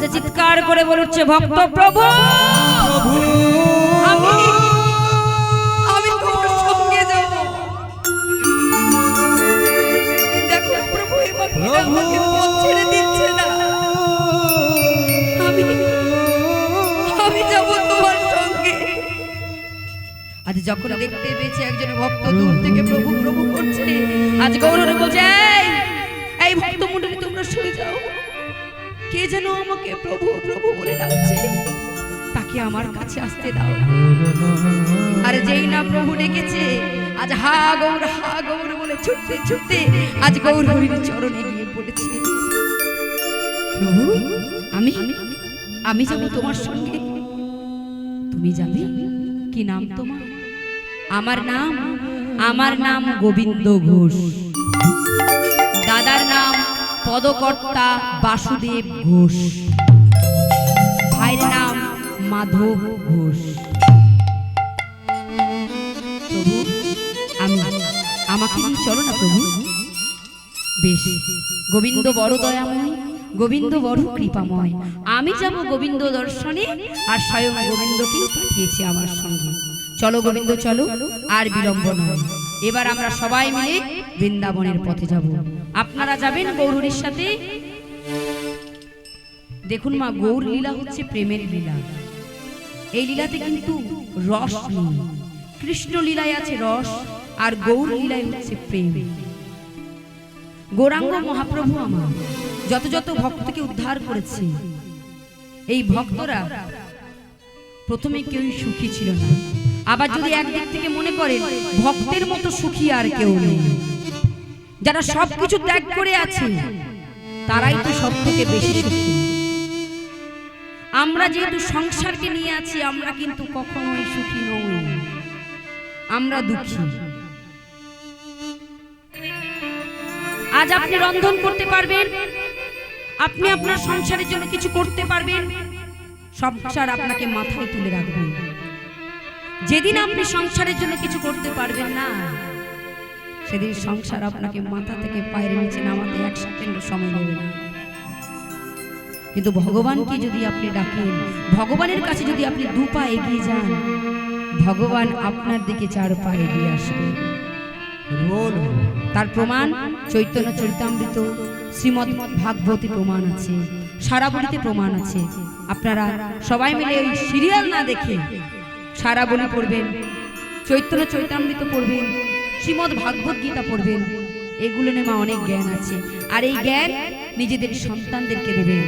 আজ চিৎকার করে বলছে ভক্ত প্রভু আমি তোমার সঙ্গে যাব। দেখো প্রভু আমাকে পথ ছেড়ে দিচ্ছে না, আমি যাব তোমার সঙ্গে। আজ যখন দেখতে পেয়েছে একজন ভক্ত দূর থেকে প্রভু প্রভু করছে, আজ গৌররে বলছে এই ভক্ত মণ্ডলী তোমরা সরে যাও, কে যেন আমাকে প্রভু প্রভু বলে ডাকছে, তাকে আমার কাছে আসতে দাও। আর যেই না প্রভু ডেকেছে, আজ হা গৌর বলে ছুটতে ছুটতে আজ গৌর হরির চরণে গিয়ে পড়েছে। প্রভু আমি যাব তোমার সঙ্গে, তুমি যাবে? কি নাম তোমার? আমার নাম গোবিন্দ ঘোষ, দাদার নাম পদকর্তা বাসুদেব ঘোষ, ভাইয়ের নাম মাধব ঘোষ। প্রভু আমাকে নিয়ে চলো না প্রভু। বেশ, গোবিন্দ বড় দয়াময়, গোবিন্দ বড় কৃপাময়, আমি যাব গোবিন্দ দর্শনে, আর স্বয়ং গোবিন্দকেই পাঠিয়েছি আমার সঙ্গে। চলো গোবিন্দ চলো, আর বিলম্ব নয়। এবার আমরা সবাই মিলে বৃন্দাবনের পথে যাব। আপনারা যাবেন গৌরীর সাথে। দেখুন মা, গৌর লীলা হচ্ছে প্রেমের লীলা। এই লীলাতে কিন্তু রস নেই। কৃষ্ণ লীলায় আছে রস, আর গৌর লীলায় হচ্ছে প্রেম। গৌরাঙ্গ মহাপ্রভু আমার যত যত ভক্তকে উদ্ধার করেছে, এই ভক্তরা প্রথমে কেউই সুখী ছিল না। আবার যদি একদিক থেকে মনে করেন ভক্তের মতো সুখী আর কেউ নেই, যারা সবকিছু ত্যাগ করে আছে তারাই তো সব থেকে বেশি সুখী। আমরা যেহেতু সংসারকে নিয়ে আছি, আমরা কিন্তু কখনোই সুখী নই, আমরা দুঃখী। আজ আপনি রন্ধন করতে পারবেন, আপনি আপনার সংসারের জন্য কিছু করতে পারবেন, সংসার আপনাকে মাথায় তুলে রাখবেন। যেদিন আপনি সংসারের জন্য কিছু করতে পারবেন না, সেদিন সংসার আপনাকে মাথা থেকে পায়ের নিচে নামাতে এক সেকেন্ড সময় নেবে না। কিন্তু ভগবানকে যদি আপনি ডাকেন, ভগবানের কাছে যদি আপনি দু পা এগিয়ে যান, ভগবান আপনার দিকে চার পা এগিয়ে আসবে। তার প্রমাণ চৈতন্য চরিতামৃত, শ্রীমদ্ ভাগবতী প্রমাণ আছে, সারা বলিতে প্রমাণ আছে। আপনারা সবাই মিলে ওই সিরিয়াল না দেখে সারা বলি পড়বেন, চৈতন্য চরিতামৃত পড়বেন, শ্রীমদ্ ভাগবত গীতা পড়বেন। এগুলো নিয়ে মা অনেক জ্ঞান আছে, আর এই জ্ঞান নিজেদের সন্তানদেরকে দেবেন,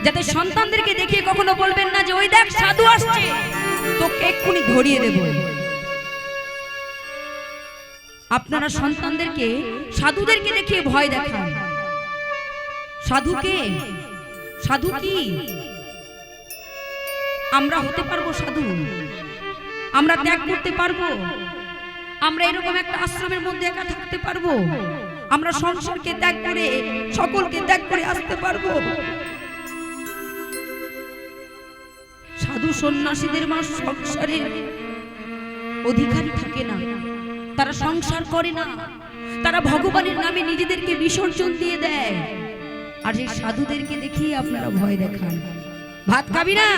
যাতে সন্তানদেরকে দেখিয়ে কখনো বলবেন না যে ওই দেখ সাধু আসছে, তোকে এক্ষুনি ধরিয়ে দেব। আপনারা সন্তানদেরকে সাধুদেরকে দেখিয়ে ভয় দেখান। সাধুকে, সাধু কি? আমরা হতে পারবো সাধু? আমরা ত্যাগ করতে পারবো? আমরা এরকম একটা আশ্রমের মধ্যে একা থাকতে পারবো? আমরা সংসারকে ত্যাগ করে, সকলকে ত্যাগ করে আসতে পারবো? সাধু সন্ন্যাসীদের মা সংসারের অধিকারী থাকে না, তারা সংসার করে না, তারা ভগবানের নামে নিজেদেরকে বিসর্জন দিয়ে দেয়। আর এই সাধুদেরকে দেখিয়ে আপনারা ভয় দেখান। ভাত খাবি না?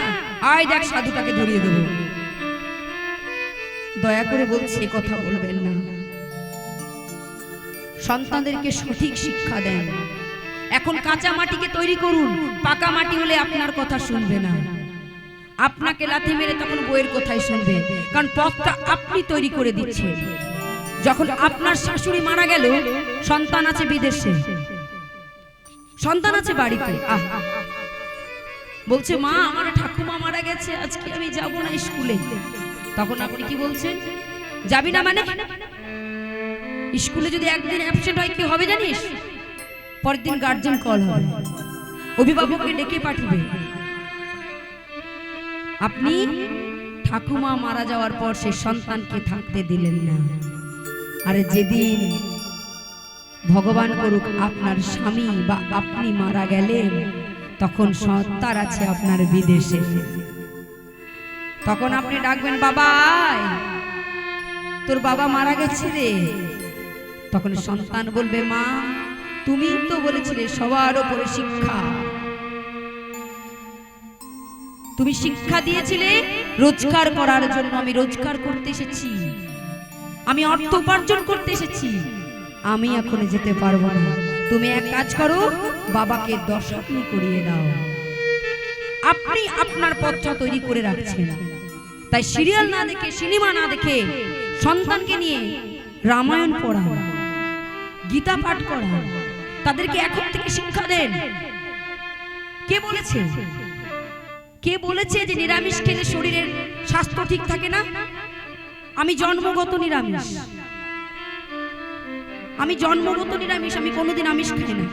আয় দেখ সাধুটাকে ধরিয়ে দেব। দয়া করে বলছি, কথা বলবেন না। সন্তানদেরকে সঠিক শিক্ষা দেন। এখন কাঁচা মাটিকে তৈরি করুন, পাকা মাটি হলে আপনার কথা শুনবে না, আপনাকে লাথি মেরে তখন বইয়ের কথাই শুনবে, কারণ পথটা আপনি তৈরি করে দিচ্ছেন। যখন আপনার শাশুড়ি মারা গেল, সন্তান আছে বিদেশে, সন্তান আছে বাড়িতে, বলছে মা আমার ঠাকুমা মারা গেছে, আজকে আমি যাব না স্কুলে। তখন আপনি কি বলছেন? যাবি না মানে? স্কুলে যদি একদিন অ্যাবসেন্ট হয় কি হবে জানিস? পরের দিন গার্জেন কল হবে, অভিভাবককে ডেকে পাঠিয়ে। আপনি ঠাকুমা মারা যাওয়ার পর সেই সন্তানকে থাকতে দিলেন না। আরে যেদিন ভগবান করুক আপনার স্বামী বা আপনি মারা গেলেন, তখন সন্তান আছে আপনার বিদেশে, তখন আপনি ডাকবেন বাবা তোর বাবা মারা গেছে রে। তখন সন্তান বলবে মা তুমি তো বলেছিলে সবার উপরে শিক্ষা, তুমি শিক্ষা দিয়েছিলে রোজগার করার জন্য, আমি রোজগার করতে এসেছি, আমি অর্থ উপার্জন করতে এসেছি। আমি এখন যেতে পারবো না, তুমি এক কাজ করো, বাবাকে দশাগ্নি করিয়ে দাও। আপনি আপনার পথটা তৈরি করে রাখছেন, তাই সিরিয়াল না দেখে, সিনেমা না দেখে সন্তানকে নিয়ে রামায়ণ পড়ান, গীতা পাঠ করান, তাদেরকে এখন থেকে শিক্ষা দেন। কে বলেছে, কে বলেছে যে নিরামিষ খেলে শরীরের স্বাস্থ্য ঠিক থাকে না? আমি জন্মগত নিরামিষ, আমি জন্মগত নিরামিষ, আমি কোনোদিন আমিষ খাই না।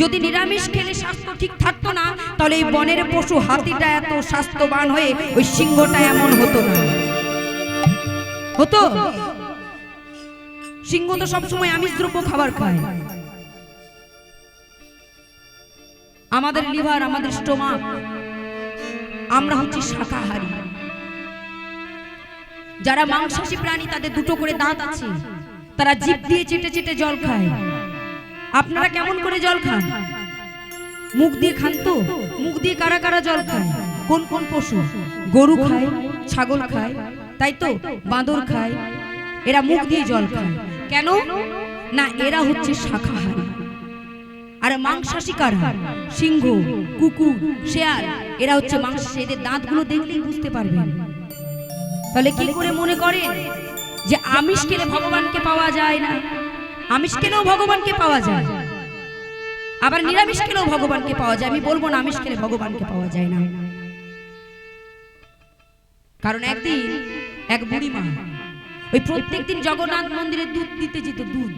যদি নিরামিষ খেলে স্বাস্থ্য ঠিক থাকতো না, তাহলে এই বনের পশু হাতিটা এত স্বাস্থ্যবান হয়ে ওই সিংহটা এমন হতো না। হতো? সিংহ তো সবসময় আমিষ দ্রব্য খাবার খায়। আমাদের লিভার, আমাদের স্টোমাক, আমরা হচ্ছি শাকাহারী। যারা মাংসাশী প্রাণী, তাদের দুটো করে দাঁত আছে, তারা জিভ দিয়ে চেটে চেটে জল খায়। আপনারা কেমন করে জল খান? মুখ দিয়ে খান তো? মুখ দিয়ে কারা কারা জল খায়? কোন কোন পশু? গরু খায়, ছাগল খায়, তাই তো? বাঁদর খায়, এরা মুখ দিয়ে জল খায়। কেন না? এরা হচ্ছে শাকাহারী। আর মাংসাশী কারা? সিংহ, কুকুর, শেয়াল, এরা হচ্ছে মাংসাশী। এদের দাঁতগুলো দেখলেই বুঝতে পারবেন। তাহলে কি করে মনে করেন যে আমিষ খেলে ভগবানকে পাওয়া যায় না? আমিষ খেলেও ভগবানকে পাওয়া যায়, আবার নিরামিষ খেলেও ভগবানকে পাওয়া যায়। আমি বলবো না আমিষ খেলে ভগবানকে পাওয়া যায় না। কারণ একদিন এক বুড়ি মা ওই প্রত্যেকদিন জগন্নাথ মন্দিরে দুধ দিতে যেত। দুধ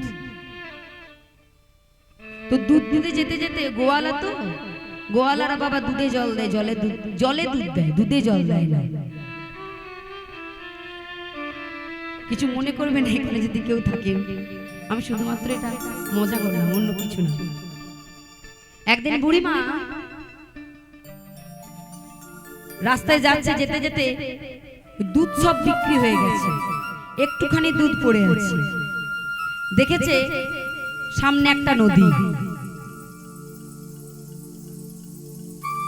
তো দুধ দিতে যেতে যেতে গোয়ালা তো, গোয়ালারা বাবা দুধে জল দেয়, জলে দুধ দেয়, দুধে জল দেয় না। কিছু মনে করবেন এখানে যদি কেউ থাকে, আমি শুধুমাত্র এটা মজা করলাম, অন্য কিছু না। একদিন বুড়িমা রাস্তায় যাচ্ছে, যেতে যেতে দুধ সব বিক্রি হয়ে গেছে, একটুখানি দুধ পড়ে আছে। দেখেছে সামনে একটা নদী।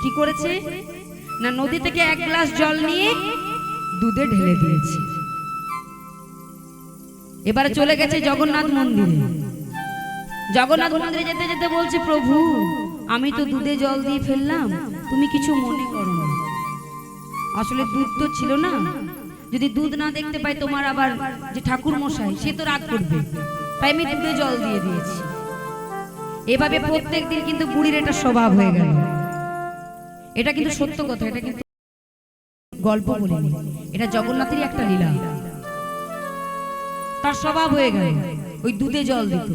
কি করেছে না, নদী থেকে এক গ্লাস জল নিয়ে দুধে ঢেলে দিয়েছে। এবারে চলে গেছে জগন্নাথ মন্দিরে। জগন্নাথ মন্দিরে যেতে যেতে বলছে, প্রভু আমি তো দুধে জল দিয়ে ফেললাম, তুমি কিছু মনে করো না। আসলে দুধ তো ছিল না, যদি দুধ না দেখতে পাই তোমার আবার যে ঠাকুর মশাই, সে তো রাগ করবে, তাই আমি দুধে জল দিয়ে দিয়েছি। এভাবে প্রত্যেক দিন কিন্তু বুড়ির এটা স্বভাব হয়ে গেল। এটা কিন্তু সত্য কথা, এটা কিন্তু গল্প বলিনি, এটা জগন্নাথেরই একটা লীলা। তার স্বভাব হয়ে গেল ওই দুধে জল দিত।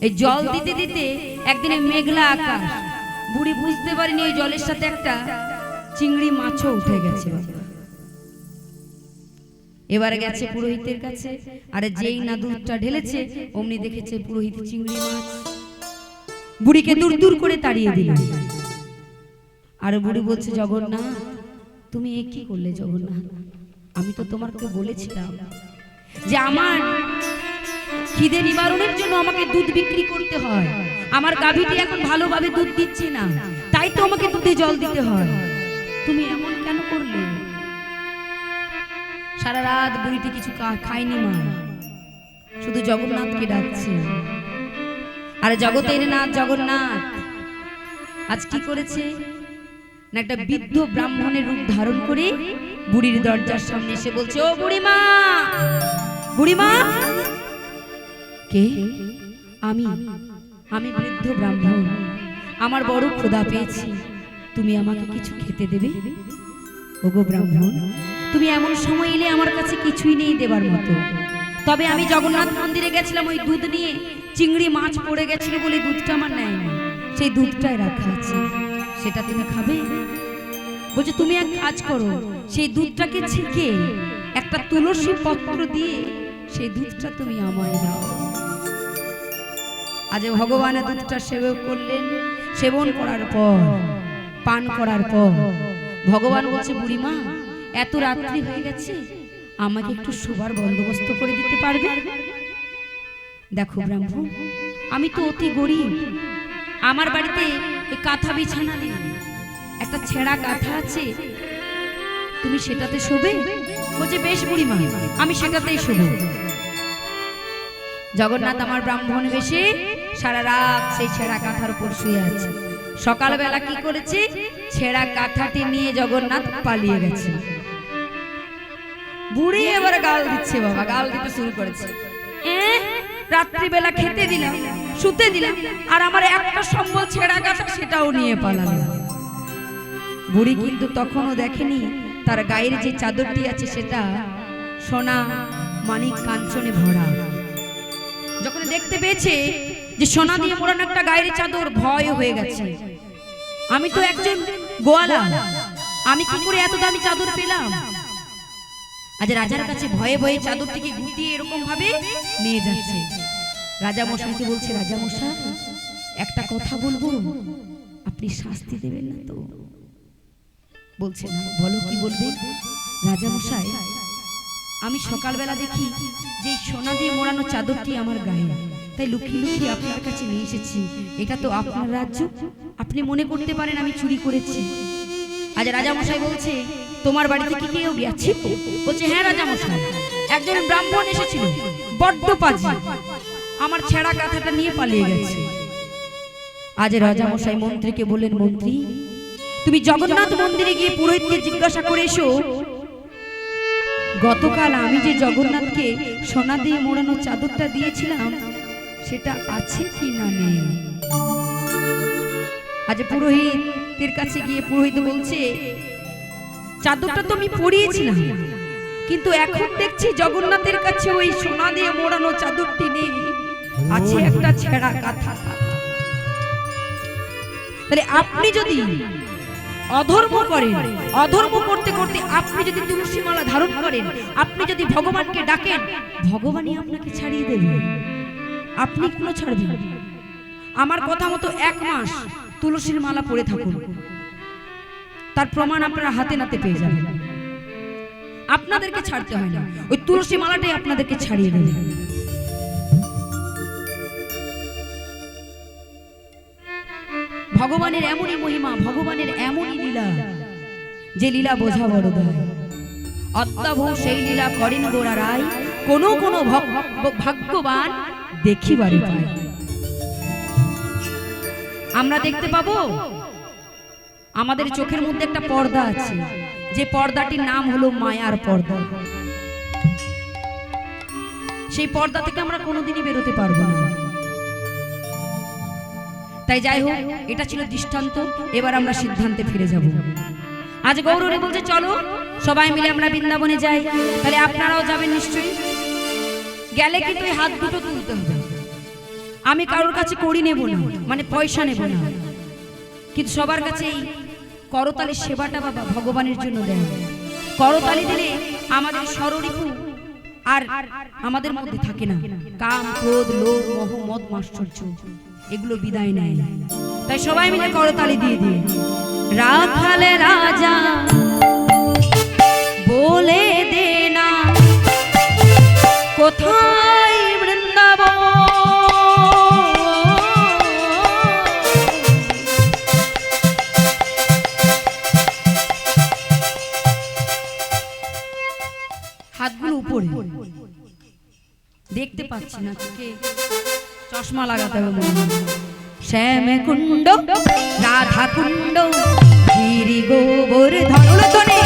এই জল দিতে দিতে একদিনে মেঘলা আকাশ, বুড়ি বুঝতে পারেনি ওই জলের সাথে একটা চিংড়ি মাছও উঠে গেছে। এবারে গেছে পুরোহিতের কাছে, আরে যেই না দুধটা ঢেলেছে অমনি দেখেছে পুরোহিত চিংড়ি মাছ। বুড়িকে দূর দূর করে তাড়িয়ে দিল। আর বুড়ি বলছে, জগন্নাথ তুমি এ কি করলে? জগন্নাথ আমি তো তোমাকে বলেছিলাম যে আমার খিদে নিবারণের জন্য আমাকে দুধ বিক্রি করতে হয়, আমার গাভীটি এখন ভালোভাবে দুধ দিচ্ছে না, তাই তো আমাকে দুধে জল দিতে হয়, তুমি এমন কেন করলে? সারা রাত বুড়িটি কিছু খায়নি মা, শুধু জগন্নাথকে ডাকছে। আর জগতের নাথ জগন্নাথ আজ কি করেছে না, একটা বৃদ্ধ ব্রাহ্মণের রূপ ধারণ করে বুড়ির দরজার সামনে এসে বলছে, ও বুড়িমা, বুড়িমা। কে? আমি বৃদ্ধ ব্রাহ্মণ, আমার বড় ক্ষুধা পেয়েছি, তুমি আমাকে কিছু খেতে দেবে? ওগো ব্রাহ্মণ, তুমি এমন সময় এলে আমার কাছে কিছুই নেই দেবার মতো, তবে আমি জগন্নাথ মন্দিরে গেছিলাম, ওই দুধ নিয়ে চিংড়ি মাছ পড়ে গেছিল বলে দুধটা আমার নেয়নি, সেই দুধটাই রাখা আছে, সেটা তুমি খাবে? বলছে, তুমি এক কাজ করো, সেই দুধটাকে ছেঁকে একটা তুলসী পত্র দিয়ে সেই দুধটা তুমি আমায় দাও। আজ ভগবানের দুধটা সেবন করলেন, সেবন করার পর, পান করার পর ভগবান বলছে, বুড়িমা এত রাত্রি হয়ে গেছে, আমাকে একটু শোবার বন্দোবস্ত করে দিতে পারবে? দেখো ব্রাহ্মণ, আমি তো অতি গরিব, আমার বাড়িতে কাঁথা বিছানা নেই, একটা ছেঁড়া কাঁথা আছে, তুমি সেটাতে শোবে? বলছে বেশ বুড়িমা, আমি সেটাতেই শোবো। জগন্নাথ আমার ব্রাহ্মণ বেশে সারা রাত সেই ছেঁড়া কাঁথার উপর শুয়ে আছে। সকালবেলা কি করেছে? ছেঁড়া কাঁথাটি নিয়ে জগন্নাথ পালিয়ে গেছে। বুড়ি এবার গাল দিচ্ছে, বাবা গাল দিতে শুরু করেছে। রাত্রিবেলা খেতে দিলাম, শুতে দিলাম, আর আমার একটা সম্বল ছেঁড়া কাঁথা সেটাও নিয়ে পালালো। বুড়ি কিন্তু তখনও দেখেনি তার গায়ের যে চাদরটি আছে সেটা সোনা মানিক কাঞ্চনে ভরা। যখন দেখতে পেয়েছে যে সোনা দিয়ে মোড়ানো একটা গায়ের চাদর, ভয় হয়ে গেছে। আমি তো একজন গোয়ালা, আমি কি করে এত দামি চাদর পেলাম? আজ রাজার কাছে ভয়ে ভয়ে চাদরটিকে গুটিয়ে এরকম ভাবে নিয়ে যাচ্ছে। রাজা মশাইকে বলছে, রাজা মশাই একটা কথা বলবো, আপনি শাস্তি দেবেন না তো? বলছে না। বলো কি বলবে? রাজা মশাই, আমি সকালবেলা দেখি যে সোনা দিয়ে মোড়ানো চাদরটি আমার গায়ে, তাই লুকিয়ে লুকিয়ে আপনার কাছে নিয়ে এসেছি। এটা তো আপনার রাজ্য, আপনি মনে করতে পারেন আমি চুরি করেছি। আজ রাজা মশাই বলছে, তোমার বাড়িতে কি কেউ গেছে? বলছে হ্যাঁ রাজা মশাই, একজন ব্রাহ্মণ এসেছিল, বড্ড পাজি, আমার ছেঁড়া কাঁথাটা নিয়ে পালিয়ে গেছে। আজ রাজা মশাই মন্ত্রীকে বললেন, মন্ত্রী তুমি জগন্নাথ মন্দিরে গিয়ে পুরোহিতকে জিজ্ঞাসা করে এসো, গতকাল আমি যে জগন্নাথকে সোনা দিয়ে মোড়ানো চাদরটা দিয়েছিলাম সেটা আছে কি না নেই। আজ পুরোহিতের কাছে গিয়ে পুরোহিত বলছে, চাদরটা তো আমি পরিয়েছিলাম, কিন্তু এখন দেখছি জগন্নাথের কাছে ওই সোনা দিয়ে মোড়ানো চাদরটি নেই, আছে একটা ছেঁড়া কাঁথা। তাহলে আপনি যদি অধর্ম করেন, অধর্ম করতে করতে আপনি যদি তুলসী মালা ধারণ করেন, আপনি যদি ভগবানকে ডাকেন, ভগবানই আপনাকে ছাড়িয়ে দেবে। আপনি কেন ছাড়বেন? আমার কথা মতো 1 মাস তুলসীর মালা পরে থাকুন, তার প্রমাণ আপনারা হাতে নাতে পেয়ে যাবেন। আপনাদেরকে ছাড়তে হয় না, ওই তুলসী মালাটাই আপনাদেরকে ছাড়িয়ে দেবে। ভগবানের এমনই মহিমা, ভগবানের এমনই লীলা, যে লীলা বোঝা বড় দায়। অদ্যাবহ সেই লীলা করেন গোড়া রায়, কোন কোন ভাগ্যবান দেখিবারে পায়। আমরা দেখতে পাবো আমাদের চোখের মধ্যে একটা পর্দা আছে, যে পর্দাটির নাম হলো মায়ার পর্দা। সেই পর্দা থেকে আমরা কোনোদিনই বেরোতে পারবো না। তাই যাই হোক, এটা ছিল দৃষ্টান্ত। এবার আমরা সিদ্ধান্তে ফিরে যাব। আজ গৌরী বলছে চলো সবাই মিলে আমরা বৃন্দাবনে যাই। তাহলে আপনারাও যাবেন নিশ্চয়ই। গেলে কিন্তু এই হাত দুটো তুলতে হবে। আমি কারোর কাছে কড়ি নেব না, মানে পয়সা নেব না, কিন্তু সবার কাছে এই করতালির সেবাটা বাবা ভগবানের জন্য দেয়। করতালি দিলে আমাদের ষড়রিপু আর আমাদের মধ্যে থাকে না। কাম, ক্রোধ, লোভ, মোহ, মদ, মাশ্চর্য এগুলো বিদায় নেয়। তাই সবাই মিলে করতালি দিয়ে দিয়ে রাখালে রাজা বলে দে না কোথায় বৃন্দাবন, হাতগুলো উপরে, দেখতে পাচ্ছি না, তোকে চশমা লাগাতে হবে মনে হয়। শ্যাম কুণ্ড রাধা কুণ্ড গিরি গোবর্ধন উলতনে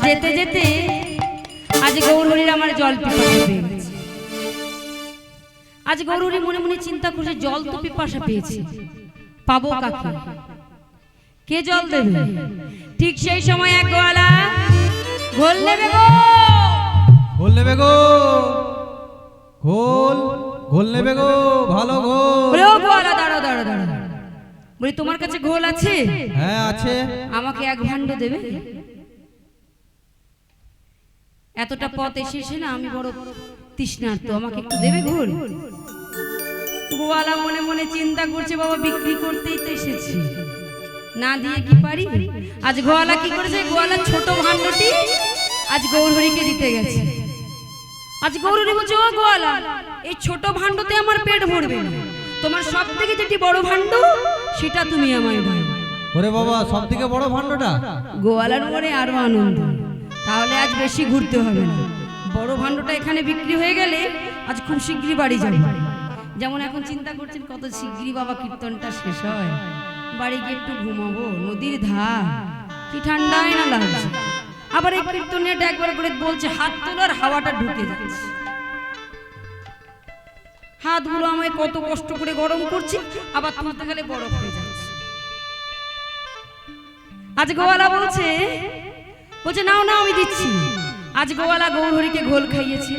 যেতে যেতে আজ গৌরহরির আমার জল পিপাসা পেয়ে গেছে। আজ গৌরহরি মনে মনে চিন্তা করছে, জল তো পিপাসা পেয়েছে, পাবো কাকে, কে জল দেবে? ঠিক সেই সময় এক গোয়ালা ঘোল নেবে গো, ঘোল নেবে গো, ঘোল ঘোল নেবে গো, ভালো ঘোল। ও গোয়ালা দাঁড়াও দাঁড়াও দাঁড়াও, বলি তোমার কাছে ঘোল আছে? হ্যাঁ আছে। আমাকে এক ভাণ্ড দেবে? এতটা পথ এসেছে না, আমি বড় তৃষ্ণার্ত, আমাকে একটু দেবে ঘোল? গোয়ালা মনে মনে চিন্তা করছে, বাবা বিক্রি করতেই তো এসেছি, না দিয়ে কি পারি। আজ গোয়ালা কি করেছে, গোয়ালা ছোট ভাণ্ডটি আজ গৌরহরিকে দিতে গেছে। আজ গৌরহরি বলছে, ও গোয়ালা, এই ছোট ভাণ্ডতে আমার পেট ভরবে না, তোমার সব থেকে যেটি বড় ভাণ্ড সেটা তুমি আমায় দাও। ওরে বাবা, সব থেকে বড় ভাণ্ডটা? গোয়ালার মনে আরো আনন্দ, তাহলে আজ বেশি ঘুরতে হবে না, বড় ভাণ্ডটা এখানে বিক্রি হয়ে গেলে আজ খুব শীঘ্রই বাড়ি যাবে। যেমন এখন চিন্তা করছেন কত শীঘ্রই বাবা কীর্তনটা শেষ হয়, বাড়ি গিয়ে একটু ঘুমাবো, নদীর ধার, কি ঠান্ডায় না লাগছে। আবার এই কীর্তনটা একবার করে বলছে, হাত তোলার হাওয়াটা ঢুকে যাচ্ছে, হাতগুলো আমায় কত কষ্ট করে গরম করছি, আবার তুলতে গেলে বরফ হয়ে যাচ্ছে। আজ গোয়ালা বলছে নাও না আমি দিচ্ছি। আজ গোয়ালা গৌরহরিকে ঘোল খাইয়েছে,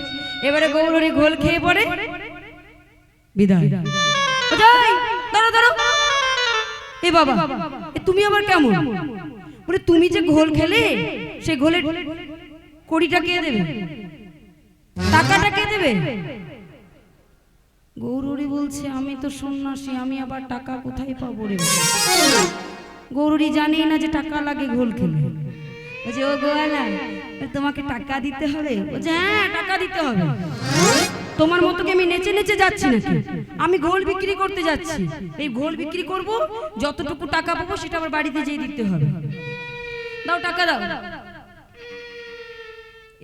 এবারে গৌরহরি ঘোল খেয়ে পড়ে বিদায়। দাঁড়ো দাঁড়ো, এ বাবা, তুমি আবার কেমন? বলে তুমি যে ঘোল খেলে, সেই ঘোলের কড়িটা কে দেবে, টাকাটা কে দেবে? গৌরহরি বলছে, আমি তো সন্ন্যাসী, আমি আবার টাকা কোথায় পাবো রে? গৌরহরি জানে না যে টাকা লাগে ঘোল খেলে। বলছে, ও গোয়ালা, তোমাকে টাকা দিতে হবে? বলছে, হ্যাঁ টাকা দিতে হবে। তোমার মতো কি আমি নেচে নেচে যাচ্ছি নাকি? আমি ঘোল বিক্রি করতে যাচ্ছি, এই ঘোল বিক্রি করব, যতটুকু টাকা পাবো সেটা আমার বাড়িতে যেয়ে দিতে হবে। দাও টাকা দাও।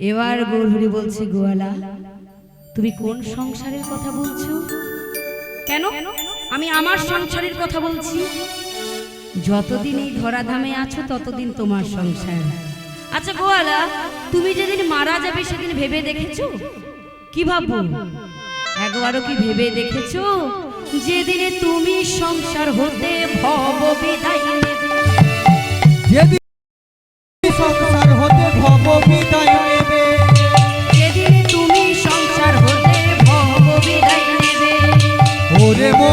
এবার গৌরহরি বলছে, গোয়ালা, তুমি কোন সংসারের কথা বলছো? কেন? আমি আমার সংসারের কথা বলছি। যতদিন এই ধরাধামে আছো ততদিন তোমার সংসার। আচ্ছা গোয়ালা, তুমি যেদিন মারা যাবে সেদিন ভেবে দেখেছো? কি ভাবো? একবারও কি ভেবে দেখেছো যেদিনে তুমি সংসার হতে ভব বিদায় নেবে? যেদিন সংসার হতে ভব বিদায় নেবে, যেদিনে তুমি সংসার হতে ভব বিদায় নেবে। ওরে মো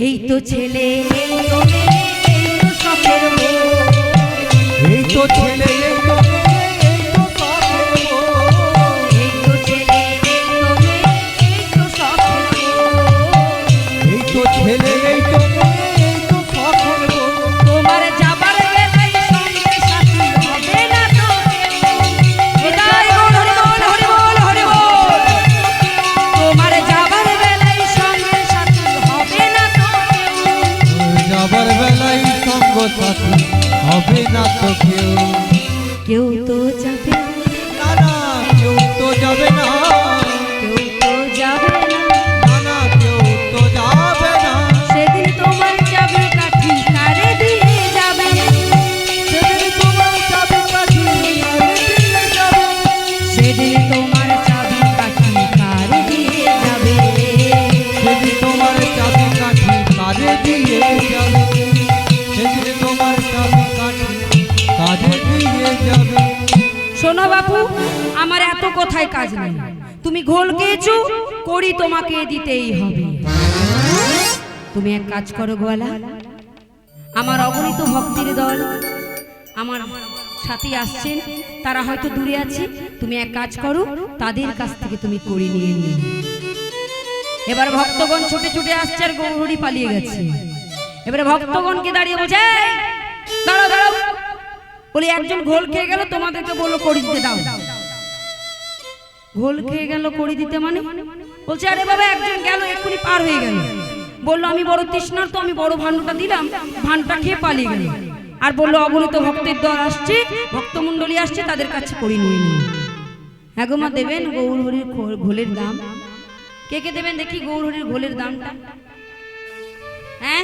এই তো ছেলে, এই তো মেয়ে, এই তো শখের বউ, এই তো ছেলে, এই তো মেয়ে, এই তো শখের বউ, এই তো ছেলে, এই তো মেয়ে, এই তো শখের বউ, এই তো ছেলে, এই তো মেয়ে, এই তো শখের বউ। তোমার যাবার বেলায় সঙ্গে সাথী হবে না তো কেউ। বিদায় বল, হরি বল, হরি বল, হরি বল। তোমার যাবার বেলায় সঙ্গে সাথী হবে না তো কেউ। যাবার বেলায় সঙ্গ সাথী হবে না তো কেউ। কেউ তো যাবে না, না কেউ তো যাবে না, কেউ তো যাবে না, না না কেউ তো যাবে না। সেদিন তোমার চাবি কাঠি কারে দিয়ে যাবে, সেদিন তোমার চাবি কাঠি কারে দিয়ে যাবে, সেদিন তোমার চাবি কাঠি কারে দিয়ে যাবে, সেদিন তোমার চাবি কাঠি কারে দিয়ে যাবে, সেদিন তোমার চাবি কাঠি কারে দিয়ে যাবে। শোনো বাপু, আমার এত কথায় কাজ নেই। তুমি ঘোল খেয়েছো, করি তোমাকে দিতেই হবে। তুমি এক কাজ করো গোয়ালা, আমার অগণিত ভক্তির দল আমার সাথে আসছেন, তারা হয়তো দূরে আছে। তুমি এক কাজ করো, তাদের কাছ থেকে তুমি করি নিয়ে নিও। এবার ভক্তগণ ছুটে ছুটে আসছে আর গৌরহরি পালিয়ে গেছে। এবারে ভক্তগণকে দাঁড়িয়ে বলছে, এই, দাঁড়াও দাঁড়াও, বলি একজন ঘোল খেয়ে গেল, তোমাদেরকে বললো করি দিতে দাও। ঘোল খেয়ে গেল করি দিতে মানে? বলছে আরে বাবা, একজন গেল এক্ষুনি পার হয়ে গেল, বললো আমি বড় তৃষ্ণার, তো আমি বড় ভাণ্ডটা দিলাম, ভাণ্ডটা খেয়ে পালিয়ে গেল। আর বললো অগণিত ভক্তের দল আসছে, ভক্তমণ্ডলী আসছে, তাদের কাছে করি নিয়ে নিন। হ্যাঁ গো মা, দেবেন গৌরহরির ঘোলের দাম? কে কে দেবেন দেখি গৌরহরির ঘোলের দামটা? হ্যাঁ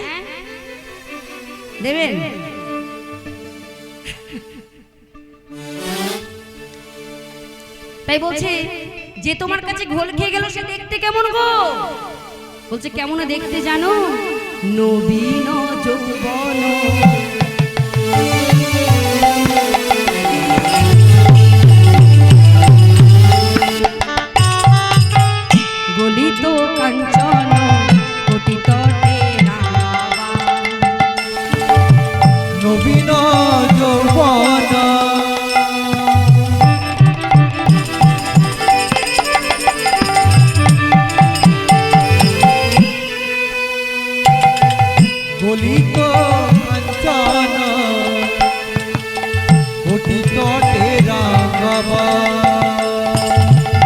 দেবেন? তাই বলছে যে তোমার কাছে ঘোল খেয়ে গেল, সে দেখতে কেমন গো? বলছে কেমন দেখতে জানো? নবীন যৌবন গলিত কাঞ্চন পতিত নবীন যৌবন গলিত কাঞ্চন পতিত রাঙাবা।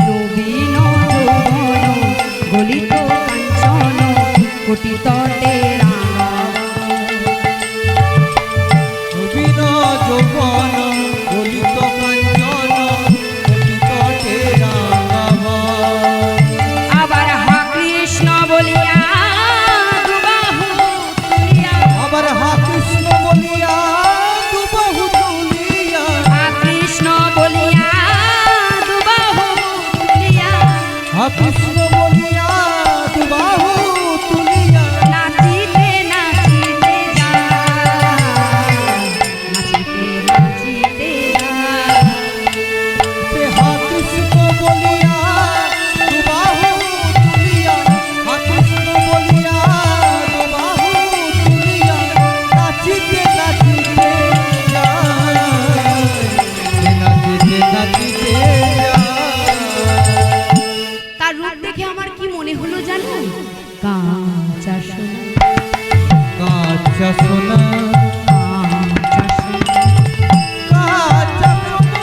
নবীন যৌবন গলিত কাঞ্চন পতিত নবীন যৌবন গলিত কাঞ্চন পতিত রাঙাবা। আবার হা কৃষ্ণ বলিয়া দুবাহু তুলিয়া, আবার হা কৃষ্ণ বলিয়া দুবাহু তুলিয়া, হা কৃষ্ণ বলিয়া দুবাহু তুলিয়া, হা কৃষ্ণ বলিয়া দুবাহু তুলিয়া, নাচিতে নাচিতে যায়, নাচিতে নাচিতে যায়। সে হা কৃষ্ণ বলিয়া দুবাহু তুলিয়া, হা কৃষ্ণ বলিয়া দুবাহু তুলিয়া, নাচিতে নাচিতে যায়, সে নাচিতে নাচিতে যায়। তার রূপ দেখে আমার কি মনে হলো জানো? কাঁচা সোনা, কাঁচা সোনা, কাঁচা সোনা, কাঁচা সোনা,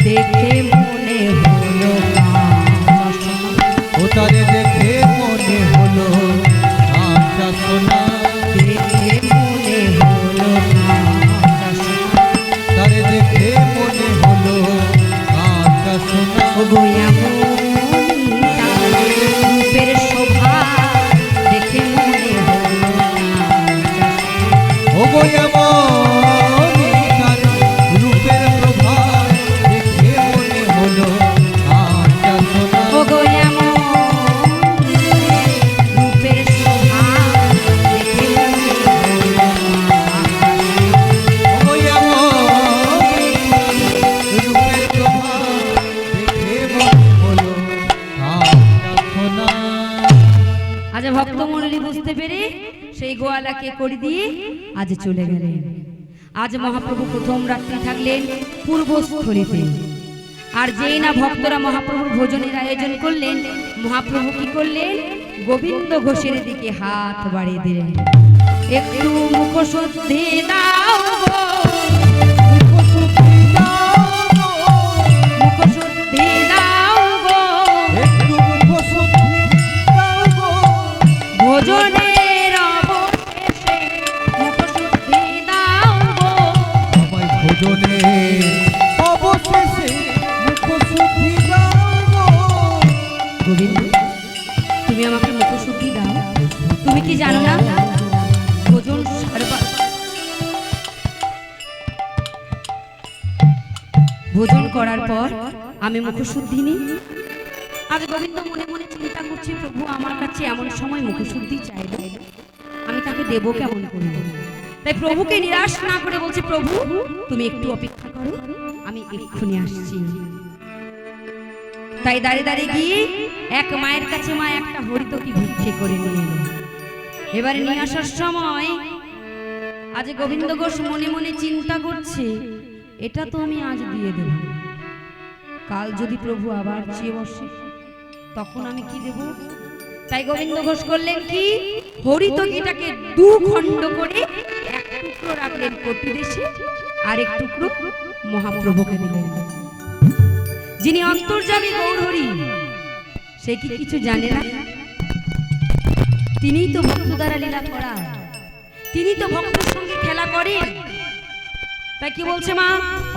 দেখে মনে হলো কাঁচা সোনা, ও তারে দেখে মনে হলো কাঁচা সোনা, দেখে মনে হলো কাঁচা সোনা। তারে দেখে মনে হলো কাঁচা সোনা। ও গোয়া মনি তার রূপের শোভা দেখে মনে হলো কাঁচা সোনা। ও গো এমনি তার রূপের প্রভা দেখে মনে হলো কাঁচা সোনা। ও গোয়া মনি রূপের শোভা দেখে মনে হলো কাঁচা সোনা। ও গো এমনি রূপের প্রভা দেখে মনে হলো কাঁচা সোনা। আজ ভক্তমণ্ডলী বুঝতে পেরে সেই গোয়ালাকে করে দিয়ে আজ চলে গেলেন। আজ মহাপ্রভু প্রথম রাত্রি থাকলেন পূর্বস্থলীতে। আর যেই না ভক্তরা মহাপ্রভুর ভোজনের আয়োজন করলেন, মহাপ্রভু কি করলেন? গোবিন্দ ঘোষের দিকে হাত বাড়িয়ে দিলেন। একটু মুখশুদ্ধি দাও গো, মুখশুদ্ধি দাও গো, মুখশুদ্ধি দাও গো, একটু মুখশুদ্ধি দাও গো, ভোজনের অবশেষে মুখশুদ্ধি দাও গো। আমায় ভোজনের অবশেষে মুখশুদ্ধি দাও গো। গোবিন্দ, তুমি আমাকে মুখশুদ্ধি দাও। তুমি কি জানো না ভোজন ভোজন করার পর আমি মুখশুদ্ধি নিই? আজ গোবিন্দ মনে মনে চিন্তা করছে, প্রভু আমার কাছে এমন সময় মুখশুদ্ধি চাইবে, আমি তাকে দেবো কেমন করে? তাই প্রভুকে নিরাশ না করে বলছে, প্রভু তুমি একটু অপেক্ষা করো, আমি আমি এক্ষুনি আসছি। তাই দাঁড়িয়ে দাঁড়িয়ে গিয়ে এক মায়ের কাছে মা একটা হরিতকি ভিক্ষে করে নিয়ে এলো। এবারে নিয়ে আসার সময় আজ গোবিন্দ ঘোষ মনে মনে চিন্তা করছে, এটা তো আমি আজ দিয়ে দেব, কাল যদি প্রভু আবার চেয়ে বসে তখন আমি কি দেব? তাই গোবিন্দ ঘোষ করলেন কি, হরিতকিটাকে দু খণ্ড করে এক টুকরো রাখলেন কটু দেশে, আর এক টুকরো মহাপ্রভুকে দিলেন। যিনি অন্তর্যামী গৌরহরি, সে কি কিছু জানে না? তিনিই তো ভক্ত দ্বারা লীলা করা, তিনি তো ভক্তের সঙ্গে খেলা করেন। তাই কি বলছে মা,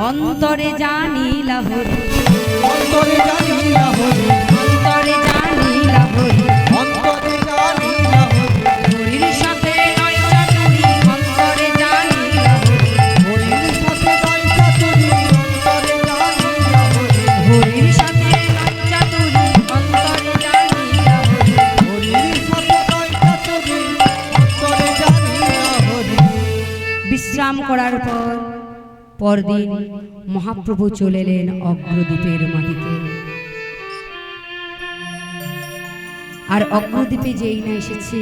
অন্তরে জানিলা হরি, অন্তরে জানিলা হরি, অন্তরে জানিলা হরি, অন্তরে জানিলা হরি, হরির সাথে নয় চাতুরি, অন্তরে জানিলা হরি, হরির সাথে নয় চাতুরি, অন্তরে জানিলা হরি, হরির সাথে নয় চাতুরি, অন্তরে জানিলা হরি। হরির সাথে নয় চাতুরি, অন্তরে জানিলা হরি। বিশ্রাম করার পর পরদিন মহাপ্রভু চলে এলেন অগ্রদ্বীপের মাটিতে। আর অগ্রদ্বীপে যেই না এসেছে,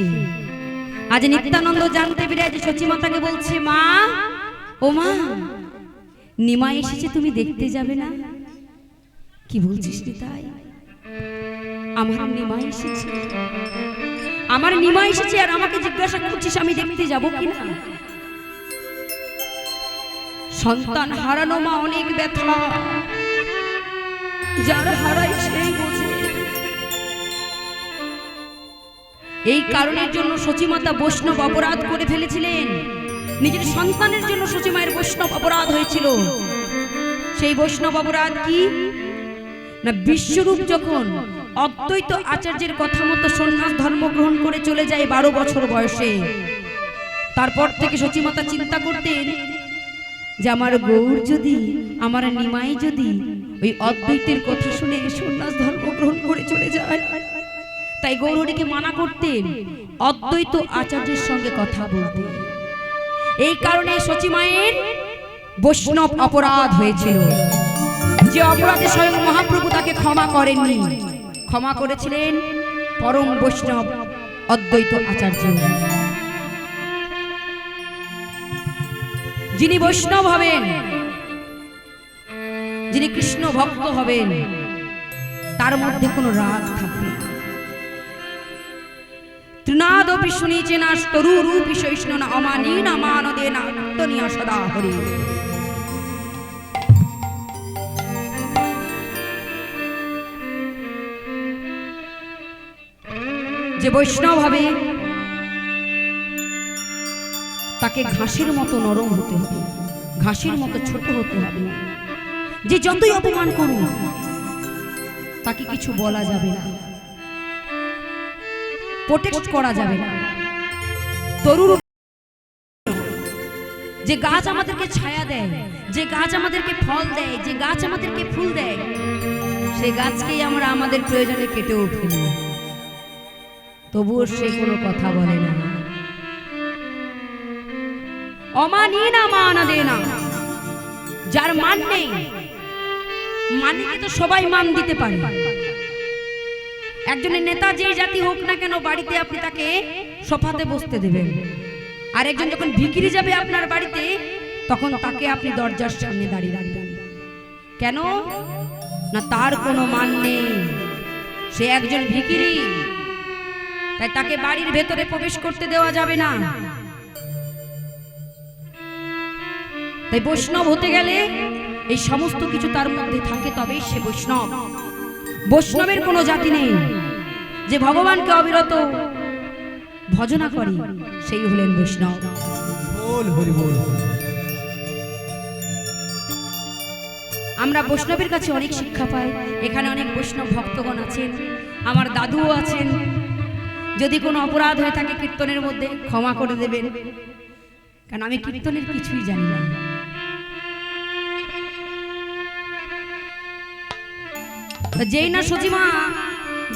আজ নিত্যানন্দ জানতে পেরে আজ সচিমাতাকে বলছে, মা ও মা, নিমাই এসেছে, তুমি দেখতে যাবে না? কি বলছিস নিতাই? আমার নিমাই এসেছে, আমার নিমাই এসেছে, আর আমাকে জিজ্ঞাসা করছিস আমি দেখতে যাবো কিনা? সন্তান হারানো মা অনেক ব্যথা, যারা হারায় সেই বোঝে। এই কারণের জন্য সচিমাতা বৈষ্ণব অপরাধ করে ফেলেছিলেন। নিজের সন্তানের জন্য সচিমায়ের বৈষ্ণব অপরাধ হয়েছিল। সেই বৈষ্ণব অপরাধ কি না, বিশ্বরূপ যখন অদ্বৈত আচার্যের কথা মতো সন্ন্যাস ধর্ম গ্রহণ করে চলে যায় 12 বছর বয়সে, তারপর থেকে সচিমাতা চিন্তা করতেন যে আমার গৌর যদি, আমার নিমাই যদি ওই অদ্বৈতের কথা শুনে সন্ন্যাস ধর্ম গ্রহণ করে চলে যায়, তাই গৌরহরিকে মানা করতেন অদ্বৈত আচার্যের সঙ্গে কথা বলতে। এই কারণে সচিমায়ের বৈষ্ণব অপরাধ হয়েছিল, যে অপরাধে স্বয়ং মহাপ্রভু তাকে ক্ষমা করেননি। ক্ষমা করেছিলেন পরম বৈষ্ণব অদ্বৈত আচার্য, যিনি বৈষ্ণব হবেন, যিনি কৃষ্ণ ভক্ত হবেন, তার মধ্যে কোনো রাগ থাকবে না। তৃণাদপি শুনিছে না তরু রূপি সৈষ্ণ না অমানীনা মানদে না তনিয়া সদা হরি। যে বৈষ্ণব হবে তাকে ঘাসের মতো নরম হতে হবে, ঘাসের মতো ছোট হতে হবে। যে যতই অপমান করুন তাকে কিছু বলা যাবে না, প্রোটেক্ট করা যাবে না। তরুর যে গাছ আমাদেরকে ছায়া দেয়, যে গাছ আমাদেরকে ফল দেয়, যে গাছ আমাদেরকে ফুল দেয়, সেই গাছকেই আমরা আমাদের প্রয়োজনে কেটেও ফেলি, তবুও সে কোনো কথা বলে না। অমানীনা মানদেনা, যার মান নেই, মানকে তো সবাই মান দিতে পারে। একজনের নেতা যে জাতি হোক না কেন, বাড়িতে আপনি তাকে সোফাতে বসতে দেবেন, আর একজন যখন ভিখিরি যাবে আপনার বাড়িতে, তখন তাকে আপনি দরজার সামনে দাঁড়িয়ে রাখবেন। কেন না, তার কোনো মান নেই, সে একজন ভিখিরি, তাই তাকে বাড়ির ভেতরে প্রবেশ করতে দেওয়া যাবে না। তাই বৈষ্ণব হতে গেলে এই সমস্ত কিছু তার মধ্যে থাকে, তবেই সে বৈষ্ণব। বৈষ্ণবের কোনো জাতি নেই, যে ভগবানকে অবিরত ভজনা করে সেই হলেন বৈষ্ণব। বল হরি বল। আমরা বৈষ্ণবের কাছে অনেক শিক্ষা পাই। এখানে অনেক বৈষ্ণব ভক্তগণ আছেন, আমার দাদুও আছেন। যদি কোনো অপরাধ হয়ে থাকে কীর্তনের মধ্যে ক্ষমা করে দেবেন, কারণ আমি কীর্তনের কিছুই জানি না। যেই না সচিমা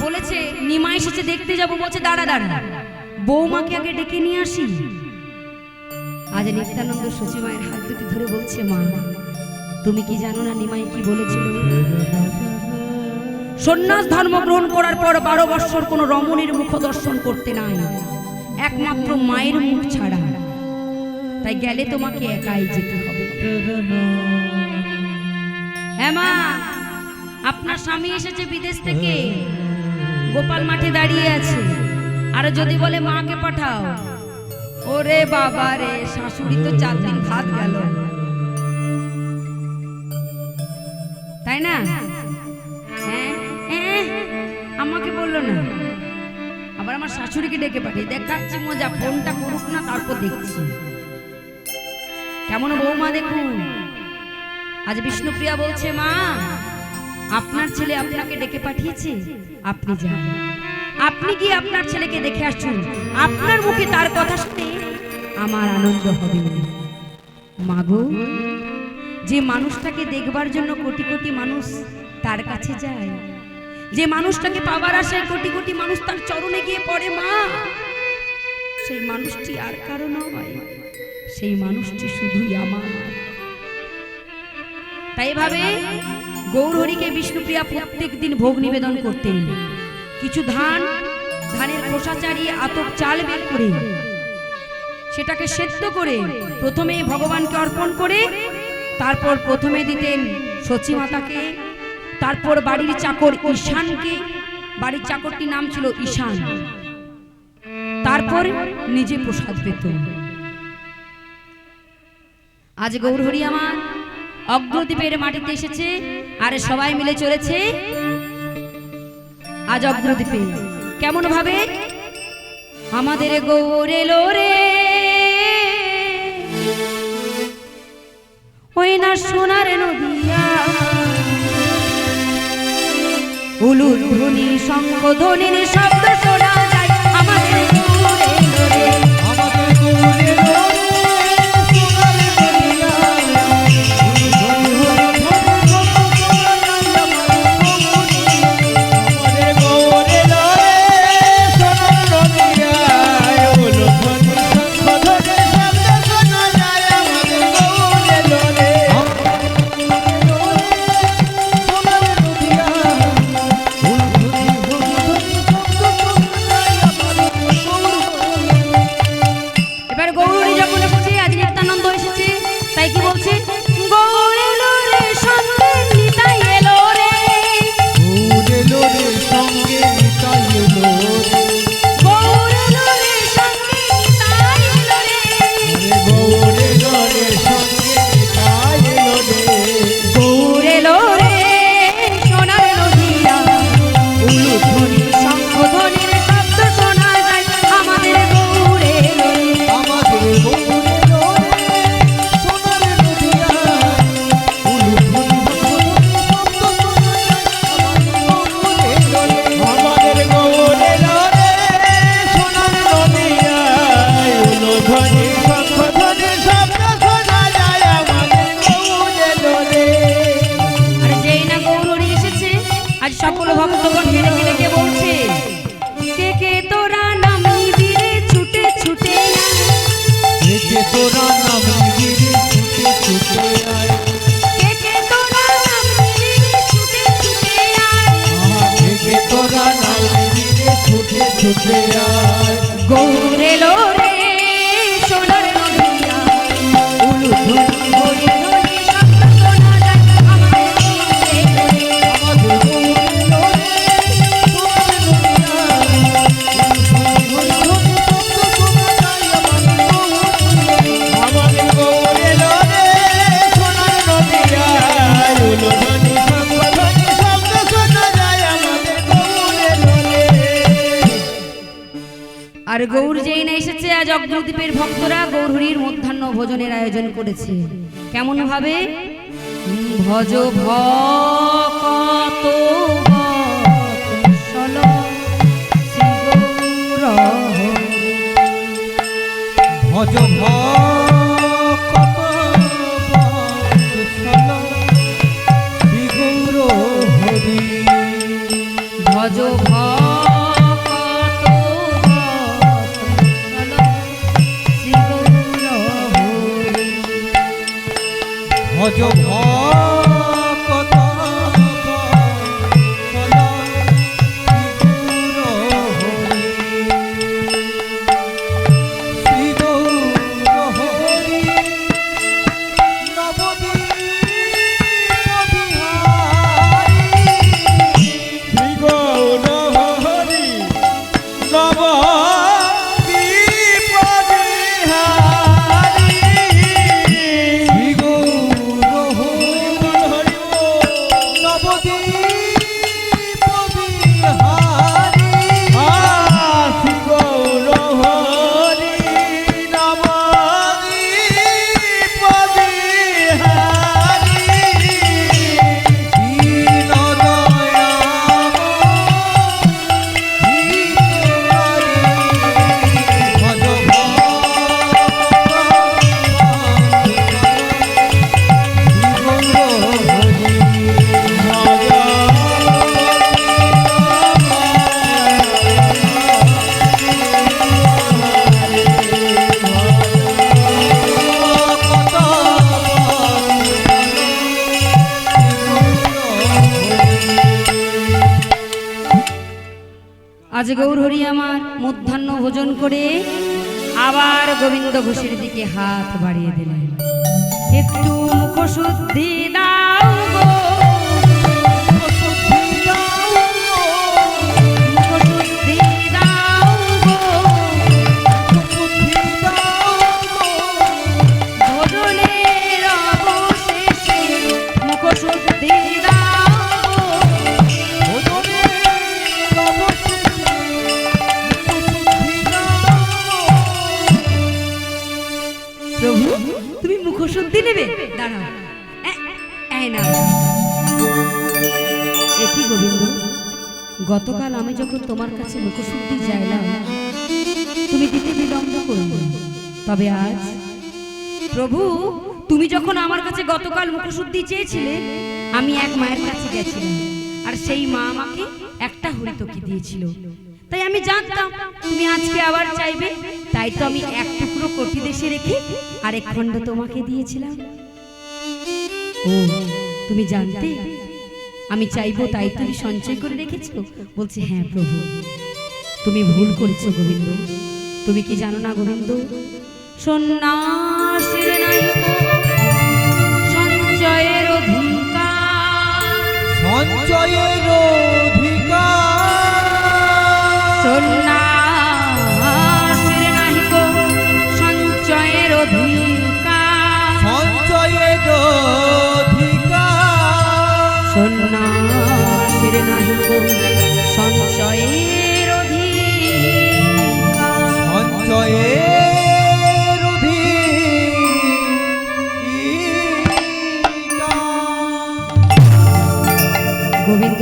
বলেছে নিমা এসেছে দেখতে যাবো, বলছে দাঁড়া দাঁড়া, বৌমাকে আগে ডেকে নিয়ে আসি। আজ নিত্যানন্দ সচিমায়ের হাত দুটি ধরে বলছে, মা তুমি কি জানো না নিমাই কি বলেছিল? সন্ন্যাস ধর্ম গ্রহণ করার পর 12 বৎসর কোনো রমণীর মুখ দর্শন করতে নাই, একমাত্র মায়ের মুখ ছাড়া। তাই গেলে তোমাকে একাই যেতে হবে। হ্যাঁ মা, আপনার স্বামী এসেছে বিদেশ থেকে, গোপাল মাঠে দাঁড়িয়ে আছে। আর যদি বলে মাকে পাঠাও, ওরে বাবা রে, শাশুড়ি তো 4 দিন ভাত গেল, তাই না? হ্যাঁ হ্যাঁ, আমাকে বললো না, আবার আমার শাশুড়িকে ডেকে পাঠিয়ে দেখাচ্ছি মজা, ফোনটা করুক না তারপর দেখছি কেমন বৌমা। দেখুন আজ বিষ্ণুপ্রিয়া বলছে, মা আপনার ছেলে আপনাকে ডেকে পাঠিয়েছে, আপনি যান, আপনি গিয়ে আপনার ছেলেকে দেখে আসুন, আপনার মুখে তার কথা শুনে আমার আনন্দ হবে। মাগো, যে মানুষটাকে দেখবার জন্য কোটি কোটি মানুষ তার কাছে যায়, যে মানুষটাকে পাবার আশায় কোটি কোটি মানুষ তার চরণে গিয়ে পড়ে, মা সেই মানুষটি আর কারো নয়, সেই মানুষটি শুধুই আমার। তাই ভাবে গৌরহরিকে বিষ্ণুপ্রিয়া প্রত্যেক দিন ভোগ নিবেদন করতেন। কিছু ধানের খোসা ছাড়িয়ে আতপ চাল বের করে সেটাকে সেদ্ধ করে প্রথমে ভগবানকে অর্পণ করে, তারপর প্রথমে দিতেন সচী মাতাকে, তারপর বাড়ির চাকর ঈশানকে, বাড়ির চাকরটির নাম ছিল ঈশান, তারপর নিজে প্রসাদ পেত। আজ গৌরহরি আমার অগ্রদ্বীপের মাটিতে এসেছে, আর সবাই মিলে চলেছে আজ অগ্রদ্বীপে। কেমন ভাবে আমাদের গৌর এলো রে, ওই না সোনার নদিয়া, উলুধ্বনি শঙ্খ ধ্বনির শব্দ শোনা যায়, আমাদের গৌর এলো রে, আমাদের গৌর এলো রে, সোনার নদিয়া, আমাদের গৌর এলো রে, সোনার নদিয়া, উলুধ্বনি শঙ্খ ধ্বনির শব্দ শোনা যায়, আমাদের গৌর এলো রে, সোনার নদিয়া, এবার গৌরী যখন এসেছে, আজ নিত্যানন্দ এসেছে, তাই কি বলছে? গৌর এলো রে, সঙ্গে নিতাই এলো রে, গৌর এলো রে, সঙ্গে নিতাই এলো রে, গৌর এলো রে, সঙ্গে নিতাই এলো রে, গৌর এলো রে, সঙ্গে নিতাই এলো রে, গৌর এলো রে, সোনার নদিয়া, উলুধ্বনি শঙ্খ ধ্বনির শব্দ শোনা যায়, আমাদের গৌর এলো রে, আমাদের গৌর এলো রে, সোনার নদিয়া, উলুধ্বনি শঙ্খ ধ্বনি শব্দ শোনা যায়, আমাদের গৌর এলো রে, আর যেই না গৌরী এসেছে, আজ সকল ভক্তগণ হেরে হেরে কে বলছে, কে কে তোরা নাম নিবি রে, ছুটে ছুটে আয়, একে তোরা নাম নিবি ছুটে ছুটে আয়, কে কে তোরা নাম নিবি রে, ছুটে ছুটে আয়, একে তোরা নাম নিবি ছুটে ছুটে আয়, গৌর এলো রে, সোনার নদিয়া, উলুধ্বনি হরি হরি শব্দ শোনা যায়, আমাদের গৌর এলো রে, আমাদের গৌর এলো রে, সোনার নদিয়া, আমাদের গৌর এলো রে, সোনার নদিয়া, উলুধ্বনি শঙ্খ ধ্বনি শব্দ শোনা যায়, আমাদের গৌর এলো রে। আর গৌর যেই না এসেছে, আজ অগ্রদ্বীপের ভক্তরা গৌরহরির মধ্যাহ্ন ভোজনের আয়োজন করেছে। কেমন ভাবে? ভজ ভকত বৎসল শ্রী গৌরহরি, ভজ ভকত বৎসল শ্রী গৌর হরি, ভজ ভকত বৎসল শ্রী গৌরহরি, ভজ ভকত আজ গৌরহরি আমার মধ্যাহ্ন ভোজন করে আবার গোবিন্দ ঘোষের দিকে হাত বাড়িয়ে দিলেন। একটু মুখশুদ্ধি দাও গো, মুখশুদ্ধি দাও গো, ভোজনের অবশেষে মুখশুদ্ধি দাও গো, প্রভু তুমি মুখশুদ্ধি নেবে? দাঁড়াও, এই নাও। একই গোবিন্দ, গতকাল আমি যখন তোমার কাছে মুখশুদ্ধি চাইলাম তুমি দিতে বিলম্ব করলে, তবে আজ প্রভু তুমি যখন আমার কাছে গতকাল মুখশুদ্ধি চেয়েছিলে আমি এক মায়ের কাছে গেছিলাম, আর সেই মা আমাকে একটা হরিতকি দিয়েছিল। তাই আমি জানতাম তুমি আজকে আবার চাইবে, তাই তো আমি এক টুকরো কোটি দেশে রেখে আরেক খণ্ড তোমাকে দিয়েছিলাম। ও তুমি জানতে আমি চাইবো, তাই তুমি সঞ্চয় করে রেখেছো? বলছে হ্যাঁ প্রভু, তুমি ভুল করেছো গোবিন্দ। তুমি কি জানো না গোবিন্দ, সন্ন্যাসীর নাই সঞ্চয়ের অধিকার, সঞ্চয়ের অধিকার, সন্ন্যাসীর নাই সঞ্চয়ের অধিকার, সঞ্চয়ের অধিকার, সন্ন্যাসীর নাই সঞ্চয়ের অধিকার, সঞ্চয়ের অধিকার। গোবিন্দ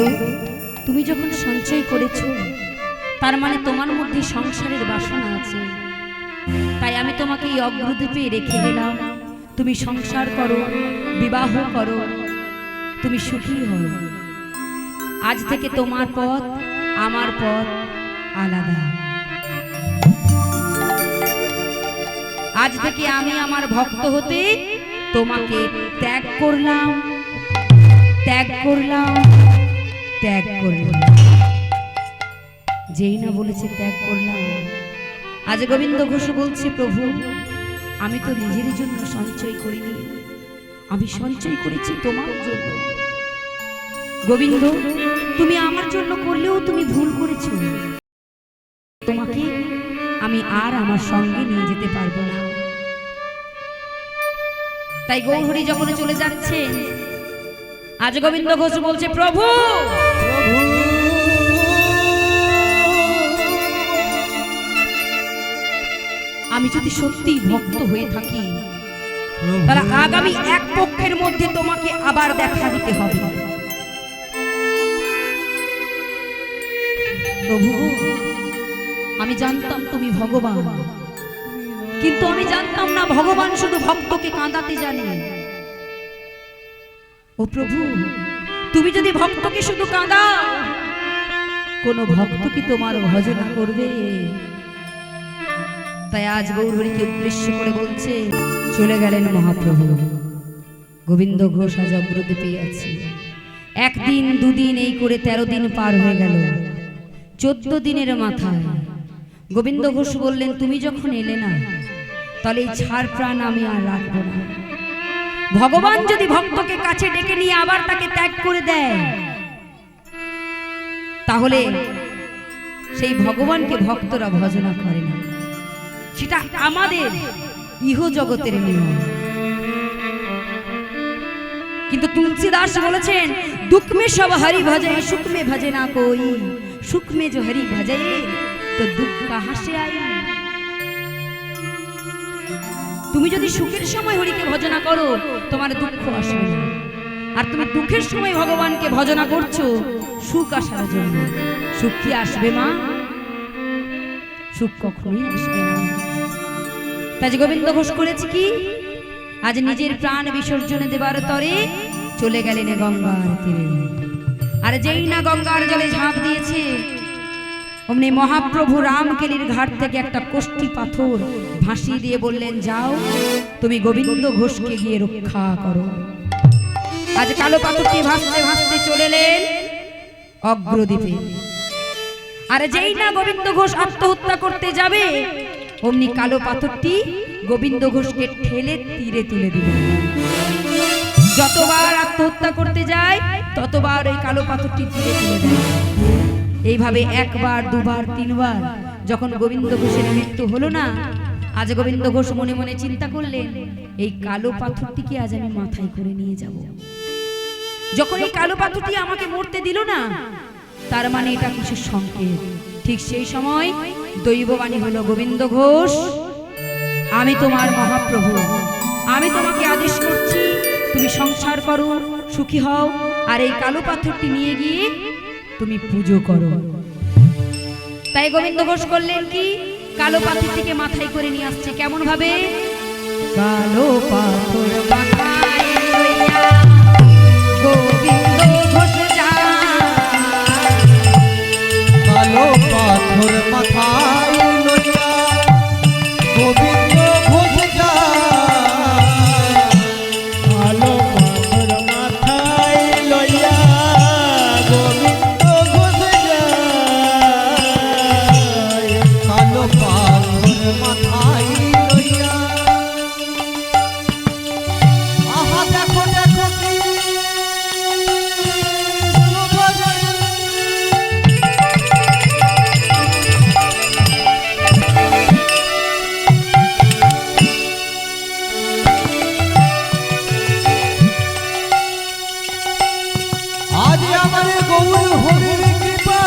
তুমি যখন সঞ্চয় করেছো তার মানে তোমার মধ্যে সংসারের বাসনা আছে, তাই আমি তোমাকে এই অগ্রদ্বীপে রেখে গেলাম। তুমি সংসার করো, বিবাহ করো, তুমি সুখী হও। আজ থেকে তোমার পথ আমার পথ আলাদা। আজ থেকে আমি আমার ভক্ত হতে তোমাকে ত্যাগ করলাম, ত্যাগ করলাম, ত্যাগ করলাম। যেই না বলেছে ত্যাগ করলাম, আজ গোবিন্দ ঘোষ বলছে প্রভু আমি তো নিজের জন্য সঞ্চয় করিনি, আমি সঞ্চয় করেছি তোমার জন্য। গোবিন্দ তুমি আমার জন্য করলেও তুমি ভুল করেছো, তোমাকে আমি আর আমার সঙ্গে নিয়ে যেতে পারবো না। তাই গৌরহরি যখন চলে যাচ্ছে আজ গোবিন্দ ঘোষ বলছে প্রভু আমি যদি সত্যি ভক্ত হয়ে থাকি তাহলে আগামী এক পক্ষের মধ্যে তোমাকে আবার দেখা দিতে হবে। প্রভু আমি জানতাম তুমি ভগবান, কিন্তু আমি জানতাম না ভগবান শুধু ভক্তকে কাঁদাতে জানে। ও প্রভু তুমি যদি ভক্তকে শুধু কাঁদাও, কোন ভক্ত কি তোমার ভজনা করবে? তাই আজ গৌরহরিকে উদ্দেশ্য করে বলছে চলে গেলেন মহাপ্রভু। গোবিন্দ ঘোষ আজ অগ্রদ্বীপে আছে। একদিন দুদিন এই করে 13 দিন পার হয়ে গেল। 14 দিনের মাথায় গোবিন্দ ঘোষ বললেন তুমি যখন এলে না তাহলে এই ছাড় প্রাণ আমি আর রাখবো না। ভগবান যদি ভক্তকে কাছে ডেকে নিয়ে আবার তাকে ত্যাগ করে দেয় তাহলে সেই ভগবানকে ভক্তরা ভজনা করে না, সেটা আমাদের ইহ জগতের নিয়ম। কিন্তু তুলসীদাস বলেছেন দুঃখ মে সব হরি ভজে সুখ মে ভজে না কোই, সুখ মে जो हरि भजे तो दुख कहां से आई। তুমি যদি সুখের সময় হরিকে ভজনা করো তোমার দুঃখ আসবে না, আর তুমি দুঃখের সময় ভগবানকে ভজনা করছো সুখ আসার জন্য। সুখ কি আসবে মা? সুখ কখনোই আসবে না। তাই গোবিন্দ ঘোষ করেছে কি আজ নিজের প্রাণ বিসর্জনে দেবার তরে চলে গেলেন গঙ্গার তীরে। আর যেই না গঙ্গার জলে ঝাঁপ দিয়েছে অমনি মহাপ্রভু রামকেলির ঘাট থেকে একটা কোষ্ঠী পাথর ভাসিয়ে দিয়ে বললেন যাও তুমি গোবিন্দ ঘোষকে গিয়ে রক্ষা করো। আজ কালো পাথরটি ভাসতে ভাসতে চলে এলেন অগ্রদ্বীপে। আর যেই না গোবিন্দ ঘোষ আত্মহত্যা করতে যাবে অমনি কালো পাথরটি গোবিন্দ ঘোষকে ঠেলে তীরে তুলে দিল। যতবার আত্মহত্যা করতে যায় ততবার এই কালো পাথরটি তীরে তুলে দেয়। এইভাবে একবার দুবার তিনবার যখন গোবিন্দ ঘোষের মৃত্যু হলো না, আজ গোবিন্দ ঘোষ মনে মনে চিন্তা করলেন এই কালো পাথরটিকে আজ আমি মাথায় করে নিয়ে যাব। যখন এই কালো পাথরটি আমাকে মরতে দিল না, তার মানে এটা কিসের সংকেত? ঠিক সেই সময় দৈববাণী হলো, গোবিন্দ ঘোষ আমি তোমার মহাপ্রভু, আমি তোমাকে আদেশ করছি তুমি সংসার করো, সুখী হও, আর এই কালো পাথরটি নিয়ে গিয়ে তুমি পুজো করো। তাই গোবিন্দ ঘোষ করলেন কি, কালো পাথরটিকে মাথায় করে নিয়ে আসছে। কেমন ভাবে? কালো পাথর মাথায় লইয়া গোবিন্দ ঘোষ যায়, কালো পাথর মাথায় লইয়া গোবিন্দ ঘোষ যায়, কালো পাথর মাথায় লইয়া গোবিন্দ ঘোষ যায়, কালো পাথর মাথায় লইয়া। আহা দেখো দেখো কি আজ আমার গৌর হরির কৃপা,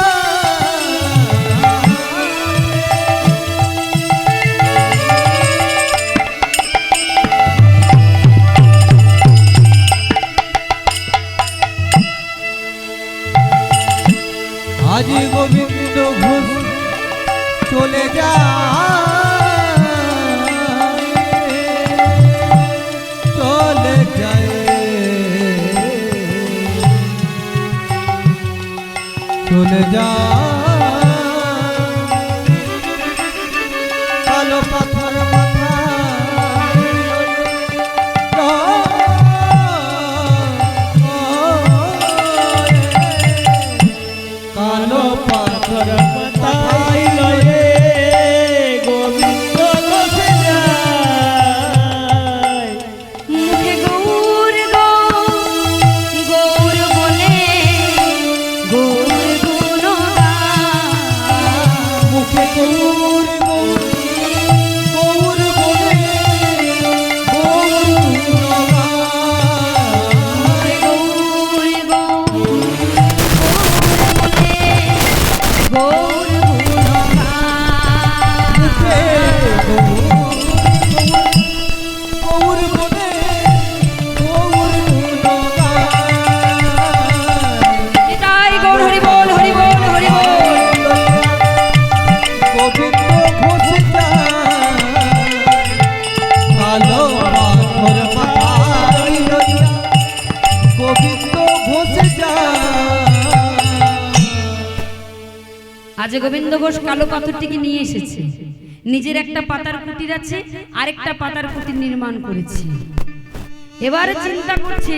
আজ গোবিন্দ ঘোষ চলে যায়, চলে যায়, চলে যায়, কালো পাথর মাথায় কালো পাথর মাথায় লয়ে গোবিন্দ ঘোষ যায়, মুখে গৌর গৌর বলে গৌর গুণগান, মুখে গৌর গৌর গৌর বলে গৌর গুণগান, মুখে গৌর গৌর বলে গৌর গৌর গুণগান। বলে গৌর গুণগান, এটাই গৌর হরি বল হরি বল হরি বল। গোবিন্দ ঘোষ যায়, কালো পাথর মাথায় লইয়া গোবিন্দ ঘোষ যায়। আজ গোবিন্দ ঘোষ কালো পাথরটিকে নিয়ে এসেছে। নিজের একটা পাতার কুটির আছে, আরেকটা পাতার কুটির নির্মাণ করেছে। এবারে চিন্তা করছে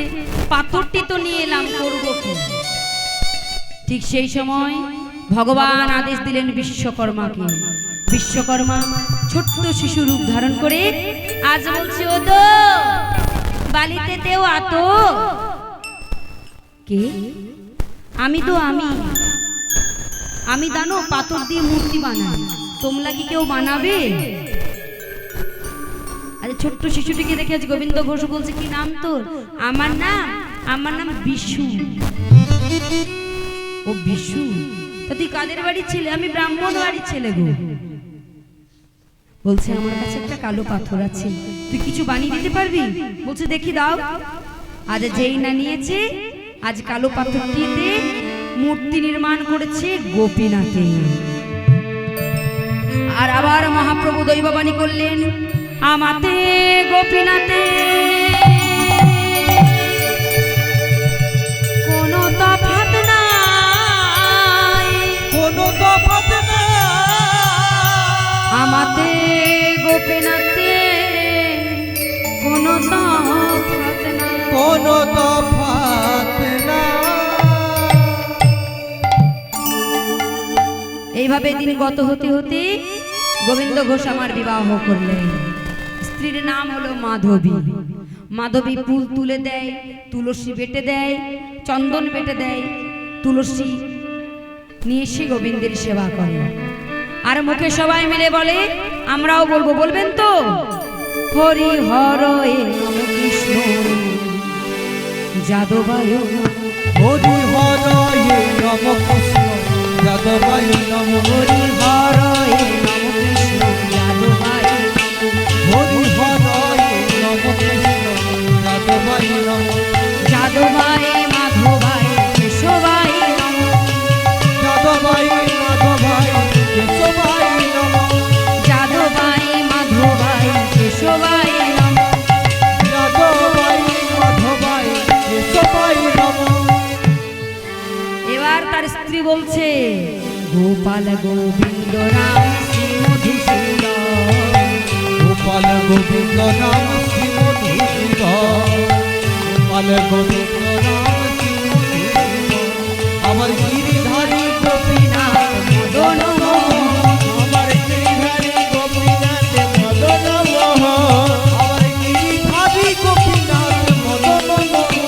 পাথরটি তো নিয়ে এলাম, করবো কি? ঠিক সেই সময় ভগবান আদেশ দিলেন বিশ্বকর্মাকে। বিশ্বকর্মা ছোট্ট শিশু রূপ ধারণ করে আজ বলছে, ও তো বালিতে তেও আতো কে? আমি তো আমি জানো পাথর দিয়ে মূর্তি বানাই, তোমরা কি কেউ বানাবে? আরে ছোট্ট শিশুটিকে দেখে আজ গোবিন্দ ঘোষ বলছে, কি নাম তোর? আমার নাম বিশু। ও বিশু, তা তুই কাদের বাড়ির ছেলে? আমি ব্রাহ্মণ বাড়ির ছেলে গো। বলছে আমার কাছে একটা কালো পাথর আছে, তুই কিছু বানিয়ে দিতে পারবি? বলছে দেখি দাও। আজ যেই না নিয়েছে, আজ কালো পাথরটিতে মূর্তি নির্মাণ করেছে গোপীনাথে। আর আবার মহাপ্রভু দৈববাণী করলেন, আমাতে গোপীনাথে কোনো তফাৎ নাই, কোনো তফাৎ নাই, আমাতে গোপীনাথে কোনো তফাৎ নাই, কোনো তফাৎ নাই। এইভাবে দিন গত হতে হতে গোবিন্দ ঘোষ আমার বিবাহ করলেন। স্ত্রীর নাম হলো মাধবী। মাধবী ফুল তুলে দেয়, তুলসী বেটে দেয়, চন্দন বেটে দেয়, তুলসী নিয়ে এসে গোবিন্দের সেবা করে। আর মুখে সবাই মিলে বলে, আমরাও বলবো, বলবেন তো? হরি হর এ নম কৃষ্ণ যাদবায় হরি হর হে নম কৃষ্ণ যাদবায় নম। হরি হর এ নম কৃষ্ণ যাদবায় হরি হর হে নম কৃষ্ণ যাদবায় নম। যাদবায় মাধবায় কেশবায় নম। যাদবায় মাধবায় কেশবায় নম। যাদবায় মাধবায় কেশবায় নম। যাদবায় মাধবায় কেশবায় নম। এবার তার স্ত্রী বলছে, গোপাল গোবিন্দ রাম শ্রী মধুসূদন। গোপাল গোবিন্দ নাম শ্রী মধুসূদন। গোপাল গোবিন্দ নাম শ্রী মধুসূদন। আমার গিরিধারী গোপীনাথ মদন মোহন। আমার গিরিধারী গোপীনাথ মদন মোহন। আমার গিরিধারী গোপীনাথ মদন মোহন।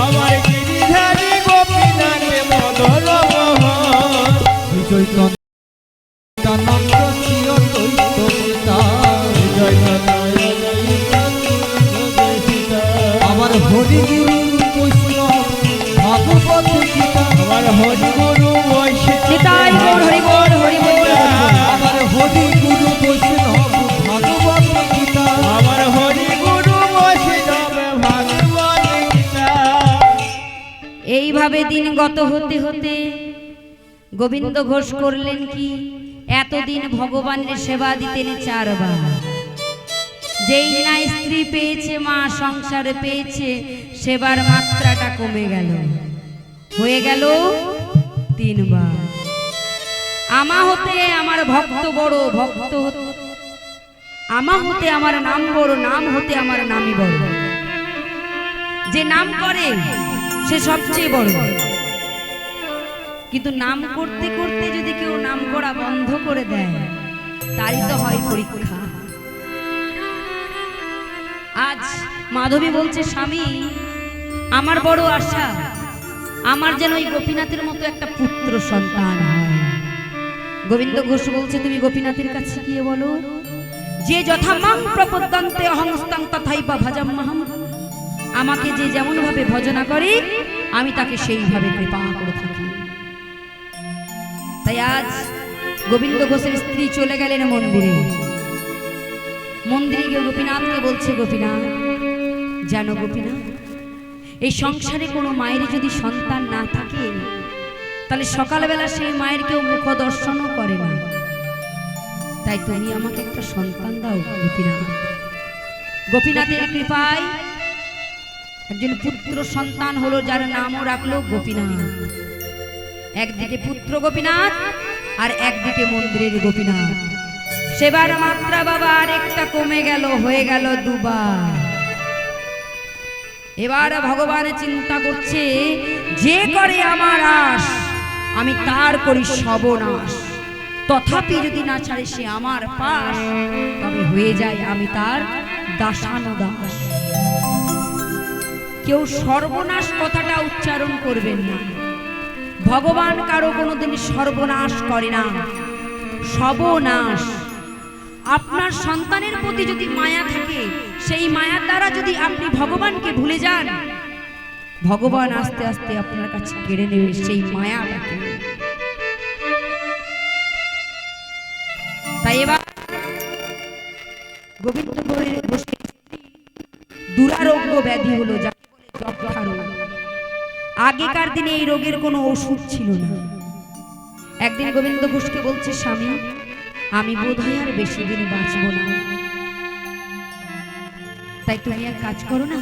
আমার গিরিধারী গোপীনাথ মদন মোহন। বিজয় নন্দ শ্রী অদ্বৈত গীতা। আমার হরি গুরু বৈষ্ণব ভাগবত গীতা। আমার হরি গুরু নিতাই গৌর হরি বল, হরি বল। আমার হরি গুরু বৈষ্ণব ভাগবত গীতা। আমার হরি গুরু বৈষ্ণব ভাগবত গীতা। এইভাবে দিন গত হতে হতে গোবিন্দ ঘোষ করলেন কি, এতদিন ভগবানের সেবা দিতেন 4 বার। যেই না স্ত্রী পেয়েছে, মা সংসার পেয়েছে, সেবার মাত্রাটা কমে গেল, হয়ে গেল 3 বার। আমা হতে আমার ভক্ত বড়, ভক্ত আমা হতে আমার নাম বড়, নাম হতে আমার নামই বড়। যে নাম করে সে সবচেয়ে বড়। কিন্তু নাম করতে করতে যদি কেউ নাম করা বন্ধ করে দেয়, তারই তো হয় পরীক্ষা। আজ মাধবী বলছে, স্বামী আমার বড় আশা, আমার যেন ওই গোপীনাথের মতো একটা পুত্র সন্তান হয়। গোবিন্দ ঘোষ বলছে, তুমি গোপীনাথের কাছে গিয়ে বলো, যে যথা মাং প্রপদ্যন্তে অহংস্তাং তথাইবা ভজাম্যহম। আমাকে যে যেমন ভাবে ভজনা করে, আমি তাকে সেইভাবে কৃপা করে থাকি। তাই আজ গোবিন্দ ঘোষের স্ত্রী চলে গেলেন মন্দিরে। মন্দিরে গিয়ে গোপীনাথকে বলছে, গোপীনাথ জানো গোপীনাথ, এই সংসারে কোনো মায়ের যদি সন্তান না থাকে, তাহলে সকালবেলা সেই মায়ের কেউ মুখ দর্শনও করে না। তাই তুমি আমাকে একটা সন্তান দাও গোপীনাথ। গোপীনাথের কৃপায় একজন পুত্র সন্তান হলো, যার নামও রাখলো গোপীনাথ। একদিকে পুত্র গোপীনাথ আর একদিকে মন্দিরের গোপীনাথ। সেবার মাত্রা বাবা আর একটা কমে গেল, হয়ে গেল 2 বার। এবার ভগবান চিন্তা করছে, যে করে আমার আশ, আমি তার করি সর্বনাশ। তথাপি যদি না ছাড়ে সে আমার পাশ, তবে হয়ে যায় আমি তার দাসানুদাস। কেউ সর্বনাশ কথাটা উচ্চারণ করবেন না। ভগবান কারো কোনোদিন সর্বনাশ করে না, সর্বনাশ। আপনার সন্তানের প্রতি যদি মায়া থাকে, সেই মায়ার দ্বারা যদি আপনি ভগবানকে ভুলে যান, ভগবান আস্তে আস্তে আপনার কাছে কেড়ে নেবে সেই মায়াটাকে। তাই এবার গোবিন্দ ঘোষের দুরারোগ্য ব্যাধি হলো, যাকে বলে যক্ষা রোগ। আগেকার দিনে এই রোগের কোনো ওষুধ ছিল না। একদিন গোবিন্দ ঘোষকে বলছে, স্বামী আমি বোধহয় আর বেশি দিন বাঁচব না, তাই তুমি এক কাজ করো না,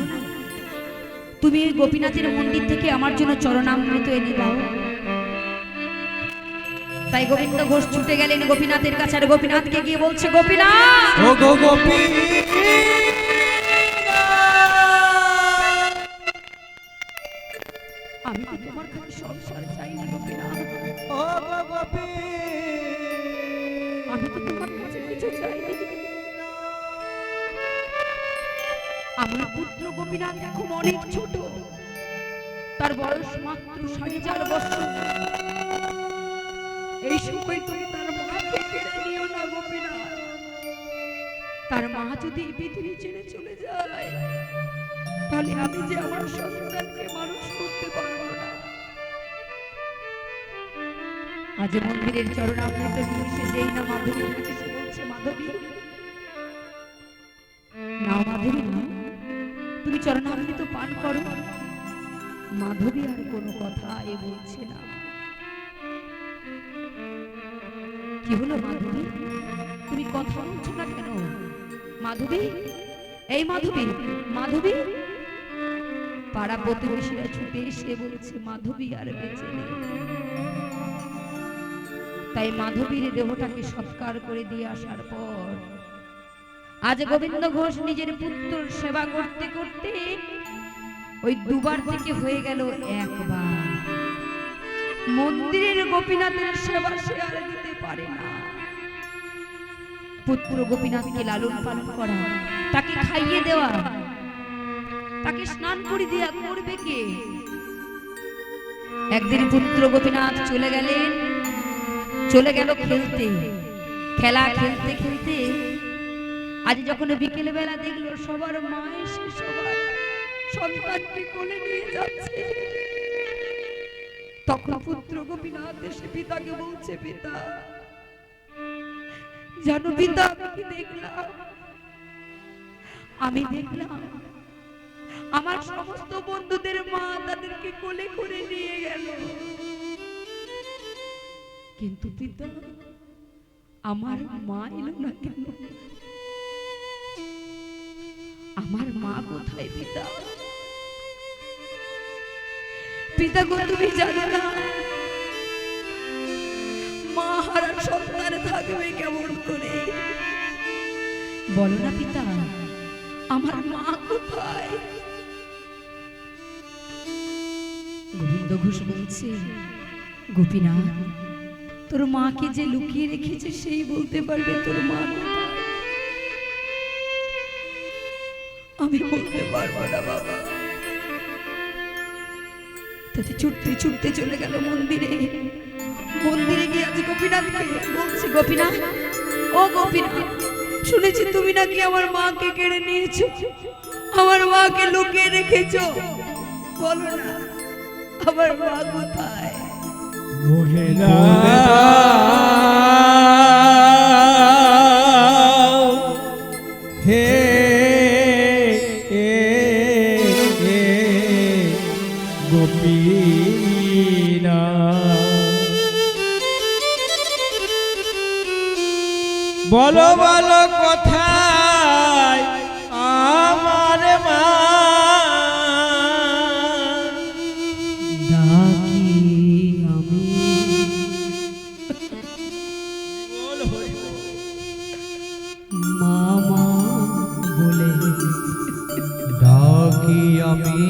তুমি ওই গোপীনাথের মন্দির থেকে আমার জন্য চরণামৃত এনে দাও। তাই গোবিন্দ ঘোষ ছুটে গেলেন গোপীনাথের কাছে, আর গোপীনাথকে গিয়ে বলছে, গোপীনাথ ও গো গোপী, আমি তোমার কাছে সংসার চাই না গোপীনাথ। ও গো গোপী, আমি তো তোমার কাছে কিছু চাইনি। আমার পুত্র গোপীনাথ এখন অনেক ছোট, তার বয়স মাত্র 4.5 বছর। এই সময় তুমি তার মাকে কেড়ে নিও না গোপীনাথ। তার মা যদি এই পৃথিবী ছেড়ে চলে যায়, তাহলে আমি যে আমার সন্তানকে মানুষ করতে পারবো না। আজ মন্দিরের চরণামৃত নিয়ে এসে যেই না মাধবী এসে বলছে, মাধবী নাও, মাধবী নাও, তুমি চরণামৃত পান করো। মাধবী আর কোনো কথা এ বলছে না। কি হলো মাধবী, তুমি কথা বলছো না কেন? মাধবী, এই মাধবী, মাধবী। পাড়া প্রতিবেশীরা ছুটে এসে বলছে মাধবী আর বেঁচে নেই। তাই মাধবীর দেহটাকে সৎকার করে দিয়ে আসার পর আজ গোবিন্দ ঘোষ নিজের পুত্রর সেবা করতে করতে ওই দুবার থেকে হয়ে গেল একবার। মন্দিরের গোপীনাথের সেবা সে আর দিতে পারে না। পুত্র গোপীনাথকে লালন পালন করা, তাকে খাইয়ে দেওয়া, তাকে স্নান করে দেওয়া করবে কে? একদিন পুত্র গোপীনাথ চলে গেল খেলতে। খেলা খেলতে খেলতে আজ যখন বিকেল বেলা দেখলো সবার মা এসে সবার সন্তানকে কোলে নিয়ে যাচ্ছে, তখন পুত্র গোপীনাথ এসে পিতাকে বলছে, পিতা জানো পিতা, আমি দেখলাম আমার সমস্ত বন্ধুদের মা তাদেরকে কোলে করে নিয়ে গেল, কিন্তু পিতা আমার মা এলো না কেন? আমার মা কোথায় পিতা? পিতা গো, তুমি জানো না মা হারা সন্তান থাকবে কেমন করে? বলো না পিতা, আমার মা কোথায়? গোবিন্দ ঘোষ বলছে, গোপীনাথ, তোর মাকে যে লুকিয়ে রেখেছে সেই বলতে পারবে তোর মা কোথায়। আমি বলতে পারবো না বাবা। তাতে ছুটতে ছুটতে চলে গেল মন্দিরে। মন্দিরে গিয়ে আজ গোপীনাথকে বলছে, গোপীনাথ, ও গোপীনাথ, শুনেছি তুমি নাকি আমার মাকে কেড়ে নিয়েছো, আমার মাকে লুকিয়ে রেখেছো, বলো না আমার মা কোথায়? বলে দাও হে গোপীনাথ, বলো বলো কোথায় আমার মা? ডাকি আমি মামা বলে, ডাকি আমি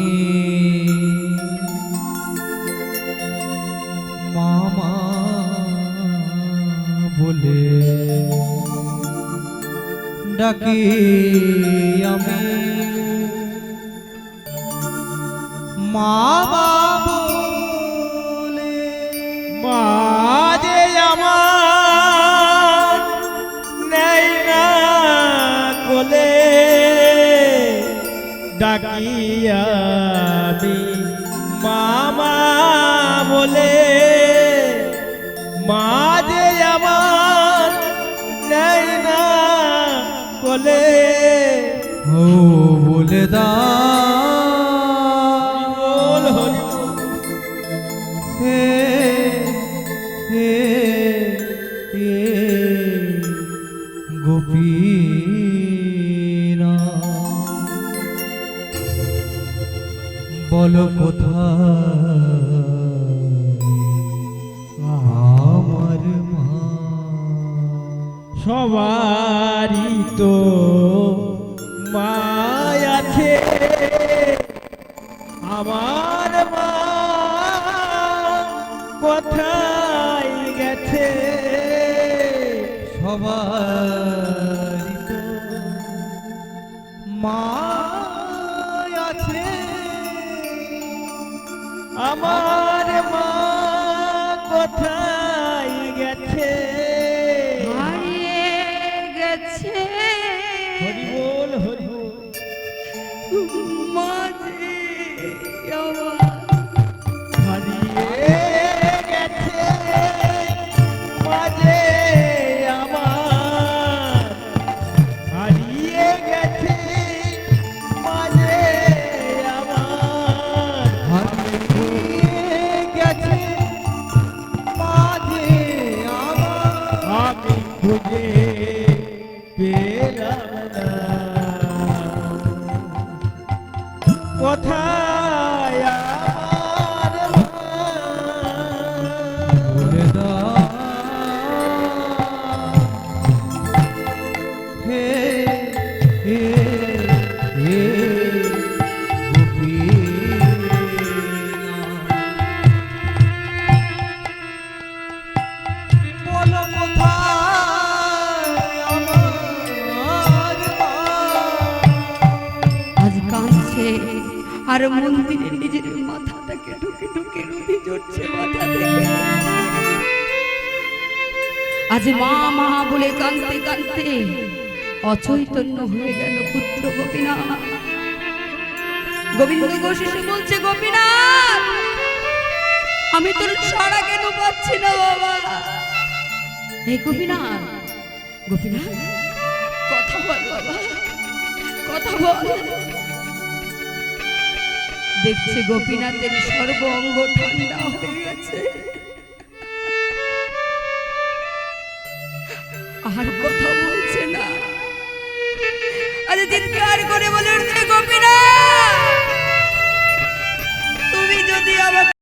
মামা বলে, ডাকি আমি মামা বলে। মা যে আমার নেই না কোলে, ডাকি আমি মামা বলে। মা যে আমার নেই না কোলে, ও বলে দাও হে হে হে গোপীনাথ, বলো কোথায় আমার মা? সবারই তো মা আছে, আমার মা কোথায় গেছে? সবারই তো মা আছে, আমার মা কোথায় গেছে? হারিয়ে গেছে হরি বল হরি বল। মাঝে আমার হারিয়ে গেছে মাঝে আমার, হারিয়ে গেছে মাঝে আমার, হারিয়ে গেছে মাঝে আমার, আমি খুঁজে পেলাম না। কোথায় আমার মা? বলে দাও হে হে হে বলো কোথায় আমার মা? আজ কাঁদছে আর মন্দিরে নিজের মাথাটাকে ঢুকে ঢুকে রুদি জড়ছে মাথা থেকে। আজ মা মা বলে কাঁদতে কাঁদতে অচৈতন্য হয়ে গেল পুত্র গোপীনাথ। গোবিন্দ গোশিষ্য বলছে, গোপীনাথ আমি তোর সাড়া কেন পাচ্ছি না বাবা? এই গোপীনাথ, গোপীনাথ কথা বল বাবা, কথা বল। দেখছে গোপীনাথের সর্ব অঙ্গ ঠান্ডা হয়ে গেছে, আর কথা বলছে না। আজ চিৎকার করে বলে উঠছে, গোপীনাথ তুমি যদি আমাকে